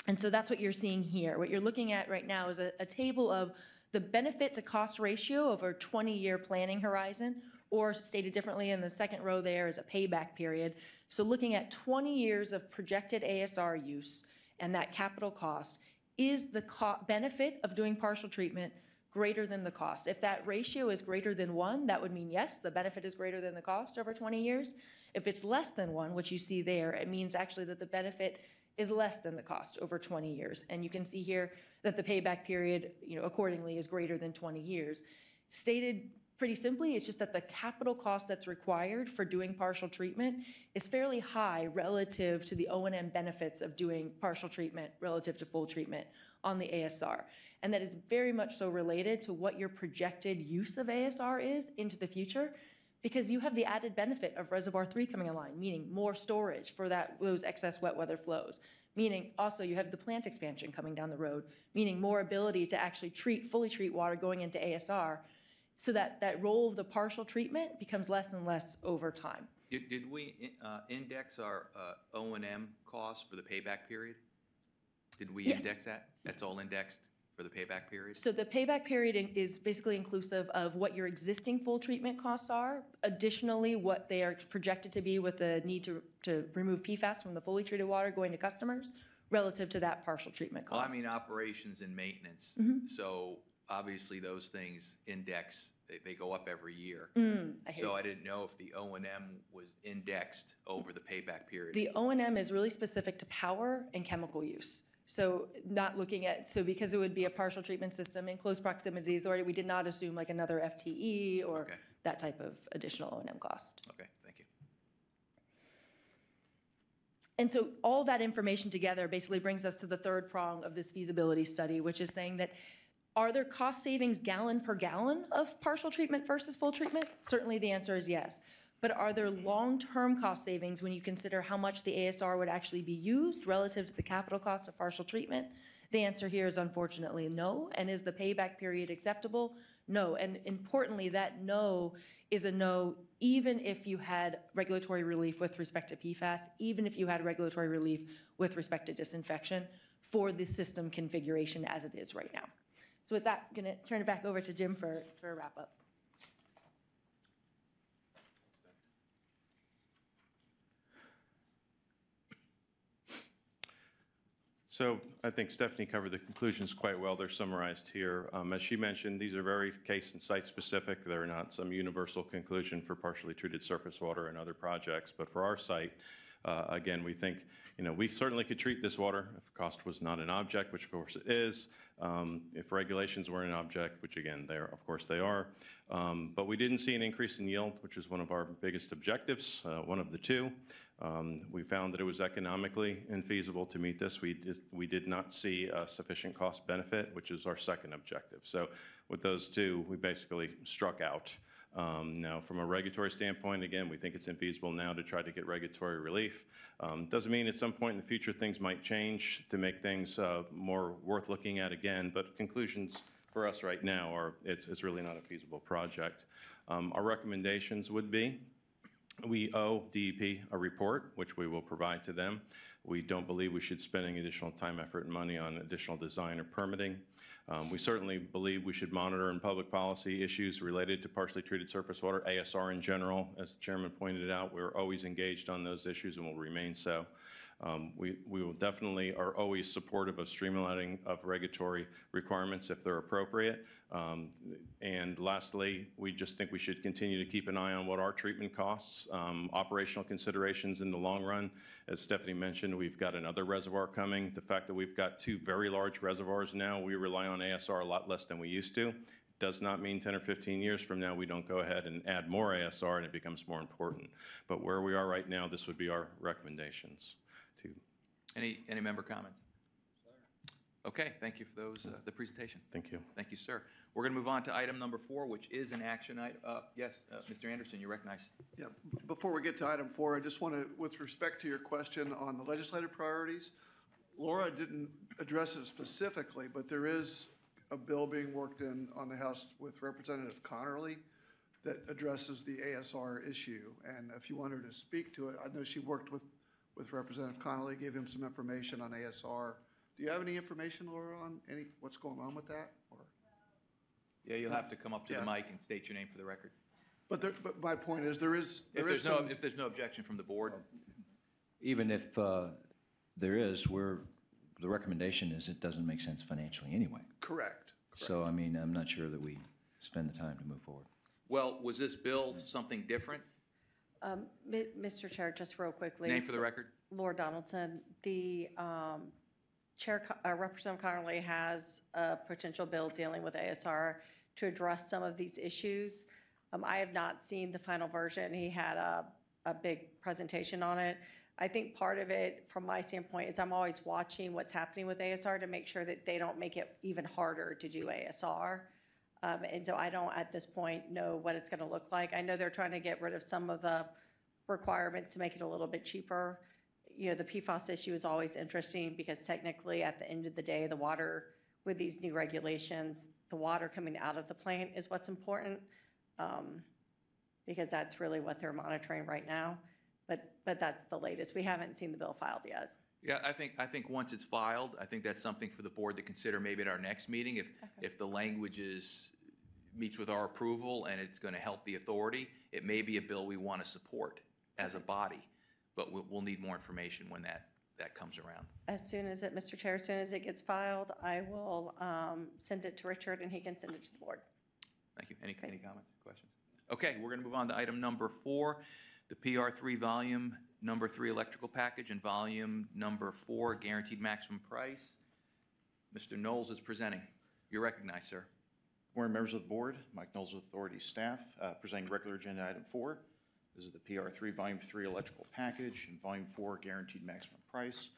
And so that's what you're seeing here. What you're looking at right now is a table of the benefit to cost ratio over a 20-year planning horizon, or stated differently in the second row there is a payback period. So looking at 20 years of projected ASR use and that capital cost, is the benefit of doing partial treatment greater than the cost? If that ratio is greater than 1, that would mean yes, the benefit is greater than the cost over 20 years. If it's less than 1, which you see there, it means actually that the benefit is less than the cost over 20 years. And you can see here that the payback period, accordingly is greater than 20 years. Stated pretty simply, it's just that the capital cost that's required for doing partial treatment is fairly high relative to the O&M benefits of doing partial treatment relative to full treatment on the ASR. And that is very much so related to what your projected use of ASR is into the future, Because you have the added benefit of Reservoir 3 coming online, meaning more storage for those excess wet weather flows. Meaning also you have the plant expansion coming down the road, meaning more ability to actually fully treat water going into ASR, so that role of the partial treatment becomes less and less over time. Did we index our O&M costs for the payback period? Did we Yes. index that? That's all indexed for the payback period? So the payback period is basically inclusive of what your existing full treatment costs are, additionally what they are projected to be with the need to remove PFAS from the fully treated water going to customers relative to that partial treatment cost. Well, I mean operations and maintenance. So obviously those things index, they go up every year. I hear So you. I didn't know if the O&M was indexed over the payback period. The O&M is really specific to power and chemical use. So not looking at, so because it would be a partial treatment system in close proximity to the authority, we did not assume like another FTE or Okay. that type of additional O&M cost. Okay, thank you. And so all that information together basically brings us to the third prong of this feasibility study, which is saying that are there cost savings gallon per gallon of partial treatment versus full treatment? Certainly the answer is yes. But are there long-term cost savings when you consider how much the ASR would actually be used relative to the capital cost of partial treatment? The answer here is unfortunately no. And is the payback period acceptable? No. And importantly, that no is a no even if you had regulatory relief with respect to PFAS, even if you had regulatory relief with respect to disinfection for the system configuration as it is right now. So with that, I'm going to turn it back over to Jim for a wrap-up. So I think Stephanie covered the conclusions quite well. They're summarized here. As she mentioned, these are very case and site specific. They're not some universal conclusion for partially treated surface water and other projects. But for our site, again, we think, we certainly could treat this water if cost was not an object, which of course it is. If regulations were an object, which again, of course they are. But we didn't see an increase in yield, which is one of our biggest objectives, one of the two. We found that it was economically infeasible to meet this. We did not see a sufficient cost benefit, which is our second objective. So with those two, we basically struck out. Now, from a regulatory standpoint, again, we think it's infeasible now to try to get regulatory relief. Doesn't mean at some point in the future things might change to make things more worth looking at again, but conclusions for us right now are it's really not a feasible project. Our recommendations would be we owe DEP a report, which we will provide to them. We don't believe we should spend any additional time, effort, and money on additional design or permitting. We certainly believe we should monitor and public policy issues related to partially treated surface water, ASR in general. As the chairman pointed out, we're always engaged on those issues and will remain so. We will definitely are always supportive of streamlining of regulatory requirements if they're appropriate. And lastly, we just think we should continue to keep an eye on what our treatment costs, operational considerations in the long run. As Stephanie mentioned, we've got another reservoir coming. The fact that we've got two very large reservoirs now, we rely on ASR a lot less than we used to. Does not mean 10 or 15 years from now we don't go ahead and add more ASR and it becomes more important. But where we are right now, this would be our recommendations. Any member comments? Okay, thank you for those, the presentation. Thank you. Thank you, sir. We're going to move on to item number 4, which is an action item. Yes, Mr. Anderson, you're recognized. Yeah, before we get to item 4, I just want to, with respect to your question on the legislative priorities, Laura didn't address it specifically, but there is a bill being worked in on the House with Representative Connerly that addresses the ASR issue. And if you want her to speak to it, I know she worked with Representative Connolly, gave him some information on ASR. Do you have any information, Laura, on what's going on with that? Or? Yeah, you'll have to come up to the mic and state your name for the record. But my point is, if there's no objection from the board. Even if there is, the recommendation is it doesn't make sense financially anyway. Correct. So, I mean, I'm not sure that we spend the time to move forward. Well, was this bill something different? Mr. Chair, just real quickly. Name for the record. Laura Donaldson. The Representative Connerly has a potential bill dealing with ASR to address some of these issues. I have not seen the final version. He had a big presentation on it. I think part of it, from my standpoint, is I'm always watching what's happening with ASR to make sure that they don't make it even harder to do ASR. And so I don't, at this point, know what it's going to look like. I know they're trying to get rid of some of the requirements to make it a little bit cheaper. You know, the PFAS issue is always interesting because technically, at the end of the day, the water, with these new regulations, the water coming out of the plant is what's important, because that's really what they're monitoring right now. But that's the latest. We haven't seen the bill filed yet. Yeah, I think once it's filed, I think that's something for the board to consider maybe at our next meeting. If the language meets with our approval and it's going to help the authority, it may be a bill we want to support as a body, but we'll need more information when that comes around. As soon as it, Mr. Chair, as soon as it gets filed, I will send it to Richard and he can send it to the board. Thank you. Any comments, questions? Okay, we're going to move on to item number 4, the PR3 volume number 3 electrical package and volume number 4 guaranteed maximum price. Mr. Knowles is presenting. You're recognized, sir. Morning, members of the board. Mike Knowles with Authority staff, presenting regular agenda item 4. This is the PR3 volume 3 electrical package and volume 4 guaranteed maximum price.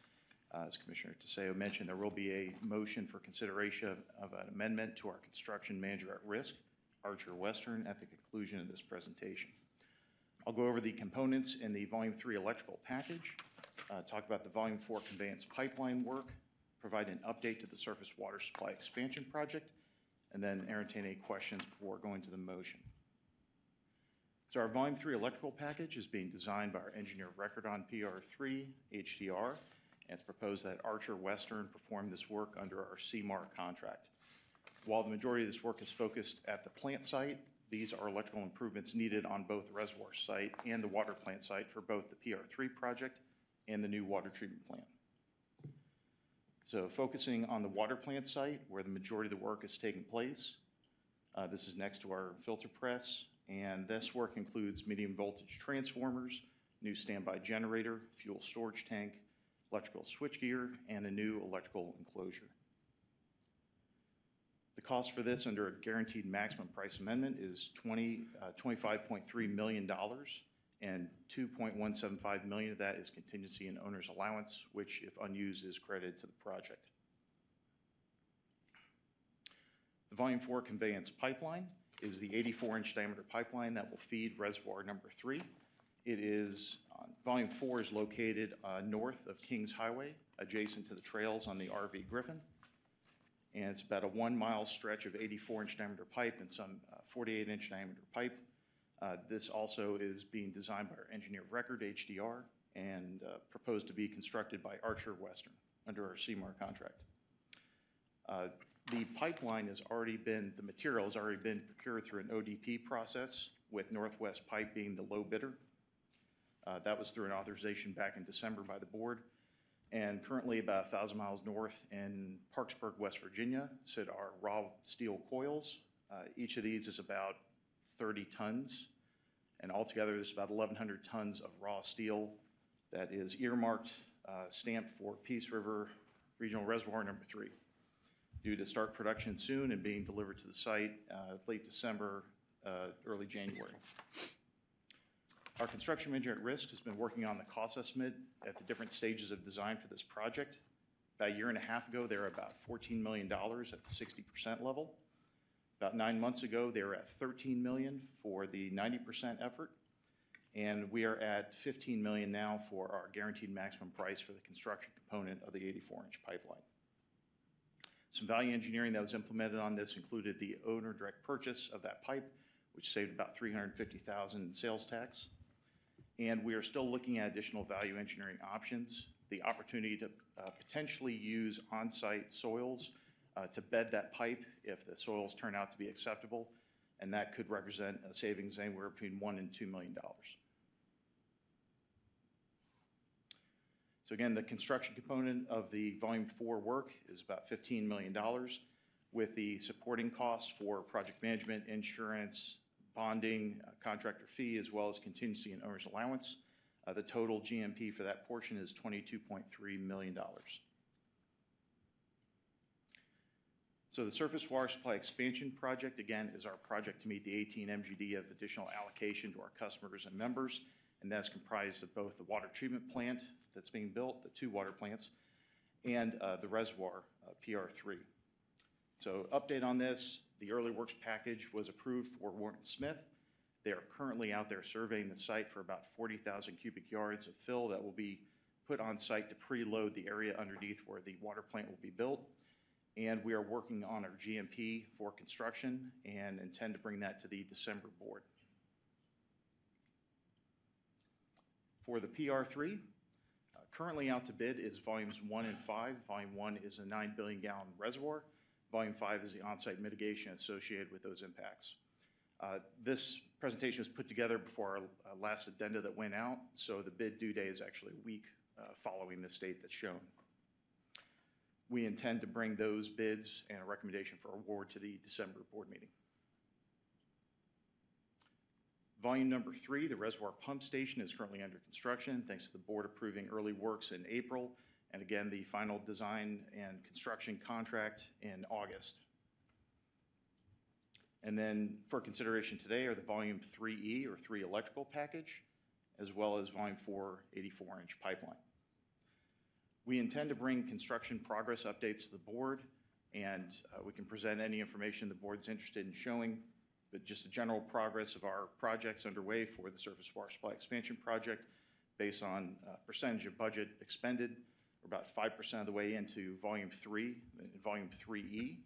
As Commissioner Taseo mentioned, there will be a motion for consideration of an amendment to our construction manager at risk, Archer Western, at the conclusion of this presentation. I'll go over the components in the volume 3 electrical package, talk about the volume 4 conveyance pipeline work, provide an update to the surface water supply expansion project, and then entertain any questions before going to the motion. So our volume 3 electrical package is being designed by our engineer of record on PR3, HDR, and it's proposed that Archer Western perform this work under our CMAR contract. While the majority of this work is focused at the plant site, these are electrical improvements needed on both the reservoir site and the water plant site for both the PR3 project and the new water treatment plant. So focusing on the water plant site, where the majority of the work is taking place, this is next to our filter press, and this work includes medium voltage transformers, new standby generator, fuel storage tank, electrical switchgear, and a new electrical enclosure. The cost for this under a guaranteed maximum price amendment is $25.3 million, and $2.175 million of that is contingency and owner's allowance, which, if unused, is credited to the project. The volume 4 conveyance pipeline is the 84-inch diameter pipeline that will feed reservoir number 3. It is, volume 4 is located north of Kings Highway, adjacent to the trails on the RV Griffin. And it's about a 1-mile stretch of 84-inch diameter pipe and some 48-inch diameter pipe. This also is being designed by our engineer of record, HDR, and proposed to be constructed by Archer Western under our CMAR contract. The pipeline has already been, the material has already been procured through an ODP process, with Northwest Pipe being the low bidder. That was through an authorization back in December by the board. And currently, about 1,000 miles north in Parksburg, West Virginia, sit our raw steel coils. Each of these is about 30 tons. And altogether, there's about 1,100 tons of raw steel that is earmarked, stamped for Peace River Regional Reservoir number 3. Due to start production soon and being delivered to the site late December, early January. Our construction manager at risk has been working on the cost estimate at the different stages of design for this project. About a year and a half ago, they were about $14 million at the 60% level. About 9 months ago, they were at $13 million for the 90% effort. And we are at $15 million now for our guaranteed maximum price for the construction component of the 84-inch pipeline. Some value engineering that was implemented on this included the owner direct purchase of that pipe, which saved about $350,000 in sales tax. And we are still looking at additional value engineering options, the opportunity to potentially use on-site soils to bed that pipe if the soils turn out to be acceptable, and that could represent a savings anywhere between $1 and $2 million. So again, the construction component of the volume 4 work is about $15 million, with the supporting costs for project management, insurance, bonding, contractor fee, as well as contingency and owner's allowance. The total GMP for that portion is $22.3 million. So the surface water supply expansion project, again, is our project to meet the 18 MGD of additional allocation to our customers and members, and that's comprised of both the water treatment plant that's being built, the 2 water plants, and the reservoir, PR3. So update on this, The early works package was approved for Warren Smith. They are currently out there surveying the site for about 40,000 cubic yards of fill that will be put on site to preload the area underneath where the water plant will be built. And we are working on our GMP for construction and intend to bring that to the December board. For the PR3, currently out to bid is volumes 1 and 5. Volume 1 is a 9 billion gallon reservoir. Volume 5 is the on-site mitigation associated with those impacts. This presentation was put together before our last addenda that went out, so the bid due date is actually a week following this date that's shown. We intend to bring those bids and a recommendation for award to the December board meeting. Volume number 3, the reservoir pump station, is currently under construction, thanks to the board approving early works in April, and again, the final design and construction contract in August. And then for consideration today are the volume 3E or 3 electrical package, as well as volume 4 84-inch pipeline. We intend to bring construction progress updates to the board, and we can present any information the board's interested in showing, but just a general progress of our projects underway for the surface water supply expansion project based on percentage of budget expended. We're about 5% of the way into volume 3, volume 3E,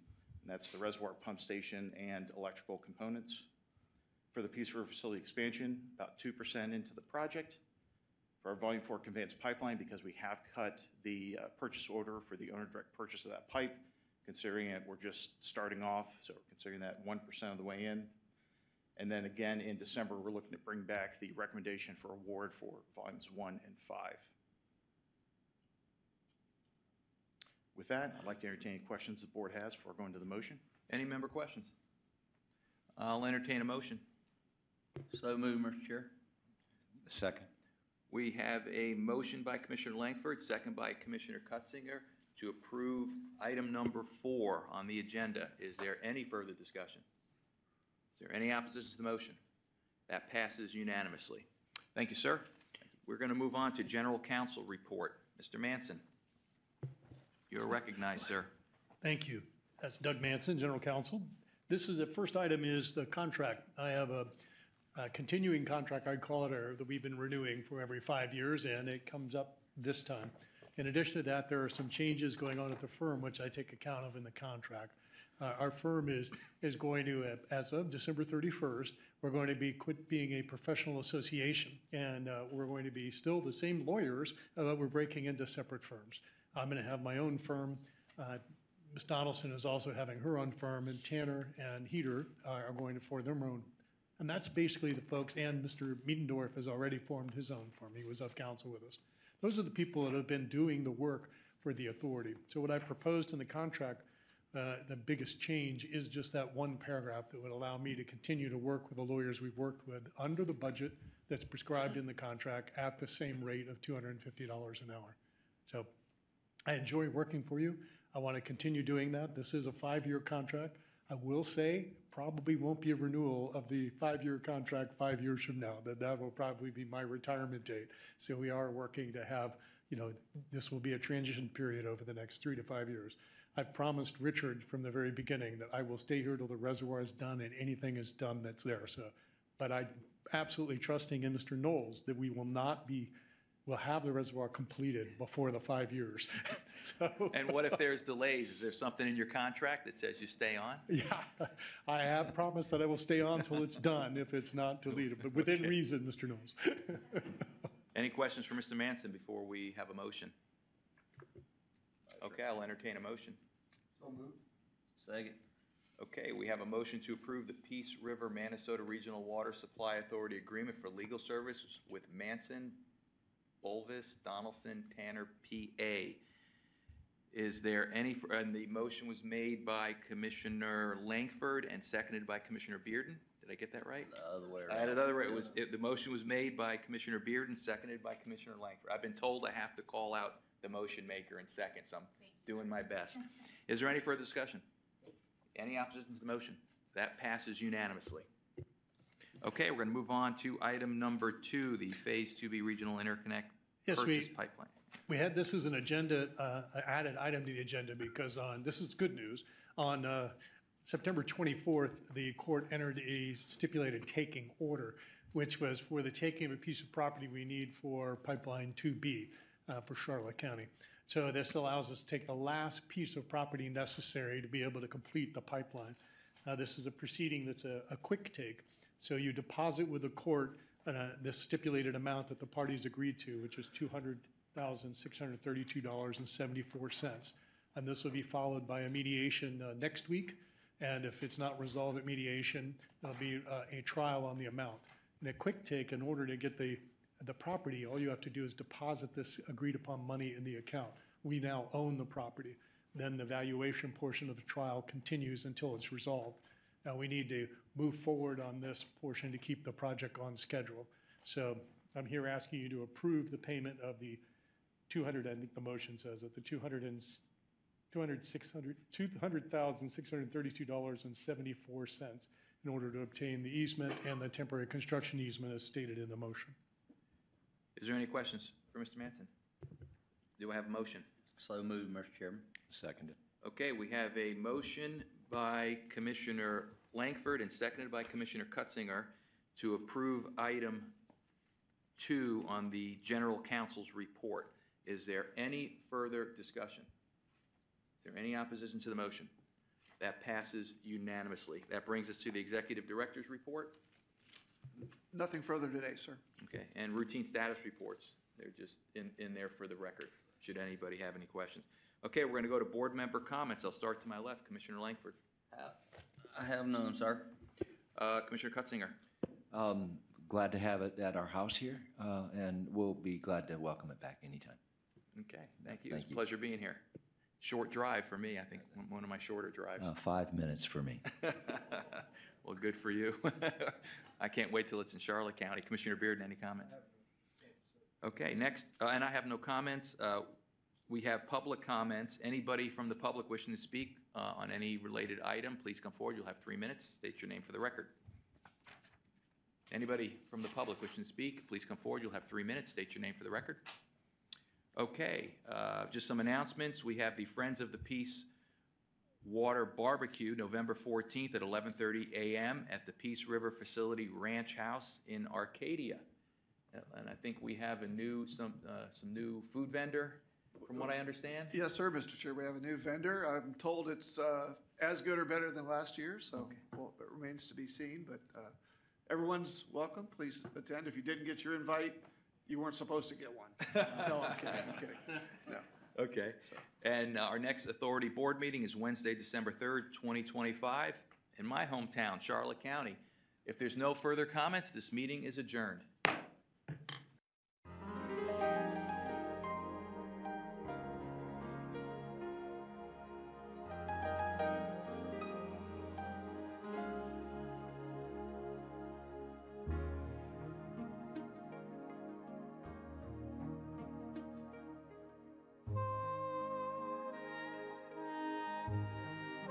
and that's the reservoir pump station and electrical components. For the Peace River facility expansion, about 2% into the project. For our volume 4 conveyance pipeline, because we have cut the purchase order for the owner direct purchase of that pipe, considering it, we're just starting off, so we're considering that 1% of the way in. And then again, in December, we're looking to bring back the recommendation for award for volumes 1 and 5. With that, I'd like to entertain any questions the board has before going to the motion. Any member questions? I'll entertain a motion. So moved, Mr. Chair. Second. We have a motion by Commissioner Langford, second by Commissioner Cutzinger, to approve item number 4 on the agenda. Is there any further discussion? Is there any opposition to the motion? That passes unanimously. Thank you, sir. We're going to move on to General Counsel report. Mr. Manson, you're recognized, sir. Thank you. That's Doug Manson, General Counsel. This is the first item is the contract. I have a continuing contract, I call it, that we've been renewing for every 5 years, and it comes up this time. In addition to that, there are some changes going on at the firm, which I take account of in the contract. Our firm is going to, as of December 31st, we're going to quit being a professional association, and we're going to be still the same lawyers, but we're breaking into separate firms. I'm going to have my own firm. Ms. Donaldson is also having her own firm, and Tanner and Heater are going to form their own. And that's basically the folks, and Mr. Miedendorf has already formed his own firm. He was of counsel with us. Those are the people that have been doing the work for the authority. So what I proposed in the contract, the biggest change is just that one paragraph that would allow me to continue to work with the lawyers we've worked with under the budget that's prescribed in the contract at the same rate of $250 an hour. So I enjoy working for you. I want to continue doing that. This is a 5-year contract. I will say probably won't be a renewal of the 5-year contract 5 years from now. That will probably be my retirement date. So we are working to have, this will be a transition period over the next 3 to 5 years. I've promised Richard from the very beginning that I will stay here till the reservoir is done and anything is done that's there. So, but I'm absolutely trusting in Mr. Knowles that we will not be, we'll have the reservoir completed before the 5 years. So, And what if there's delays? Is there something in your contract that says you stay on? yeah, I have promised that I will stay on till it's done if it's not deleted, but within Okay. reason, Mr. Knowles. Any questions for Mr. Manson before we have a motion? Okay, I'll entertain a motion. So moved. Second. Okay, we have a motion to approve the Peace River Manasota Regional Water Supply Authority Agreement for legal services with Manson, Bolvis, Donaldson, Tanner, PA. Is there any, and the motion was made by Commissioner Langford and seconded by Commissioner Bearden. Did I get that right? The other way I had it the other way. The motion was made by Commissioner Bearden, seconded by Commissioner Langford. I've been told I have to call out the motion maker in second, so I'm doing my best. Is there any further discussion? Any opposition to the motion? That passes unanimously. Okay, we're going to move on to item number 2, the Phase 2B Regional Interconnect Purchase Pipeline. We had this as an agenda, added item to the agenda because this is good news. On September 24th, the court entered a stipulated taking order, which was for the taking of a piece of property we need for Pipeline 2B for Charlotte County. So this allows us to take the last piece of property necessary to be able to complete the pipeline. This is a proceeding that's a quick take. So you deposit with the court this stipulated amount that the parties agreed to, which is $200,632.74. And this will be followed by a mediation next week. And if it's not resolved at mediation, there'll be a trial on the amount. In a quick take, in order to get the property, all you have to do is deposit this agreed upon money in the account. We now own the property. Then the valuation portion of the trial continues until it's resolved. Now we need to move forward on this portion to keep the project on schedule. So I'm here asking you to approve the payment of the I think the motion says it, the $200,632.74 in order to obtain the easement and the temporary construction easement as stated in the motion. Is there any questions for Mr. Manson? Do I have a motion? So moved, Mr. Chairman. Seconded. Okay, we have a motion by Commissioner Langford and seconded by Commissioner Cutzinger to approve item 2 on the General Counsel's report. Is there any further discussion? Is there any opposition to the motion? That passes unanimously. That brings us to the Executive Director's report. Nothing further today, sir. Okay, and routine status reports. They're just in there for the record, should anybody have any questions. Okay, we're going to go to board member comments. I'll start to my left. Commissioner Langford. I have none, sir. Commissioner Cutzinger. Glad to have it at our house here, and we'll be glad to welcome it back anytime. Okay, thank you. Thank It's a you. pleasure being here. Short drive for me, I think one of my shorter drives. 5 minutes for me. Well, good for you. I can't wait till it's in Charlotte County. Commissioner Bearden, any comments? Okay, next, and I have no comments. We have public comments. Anybody from the public wishing to speak on any related item, please come forward. You'll have 3 minutes. State your name for the record. Anybody from the public wishing to speak, please come forward. You'll have 3 minutes. State your name for the record. Okay, just some announcements. We have the Friends of the Peace Water Barbecue, November 14th at 11:30 a.m. at the Peace River Facility Ranch House in Arcadia. And I think we have some new food vendor, from what I understand. Yes, sir, Mr. Chair. We have a new vendor. I'm told it's as good or better than last year, so Okay. well, it remains to be seen. But everyone's welcome. Please attend. If you didn't get your invite, you weren't supposed to get one. No, I'm kidding. I'm kidding. No. Okay. And our next authority board meeting is Wednesday, December 3rd, 2025, in my hometown, Charlotte County. If there's no further comments, this meeting is adjourned.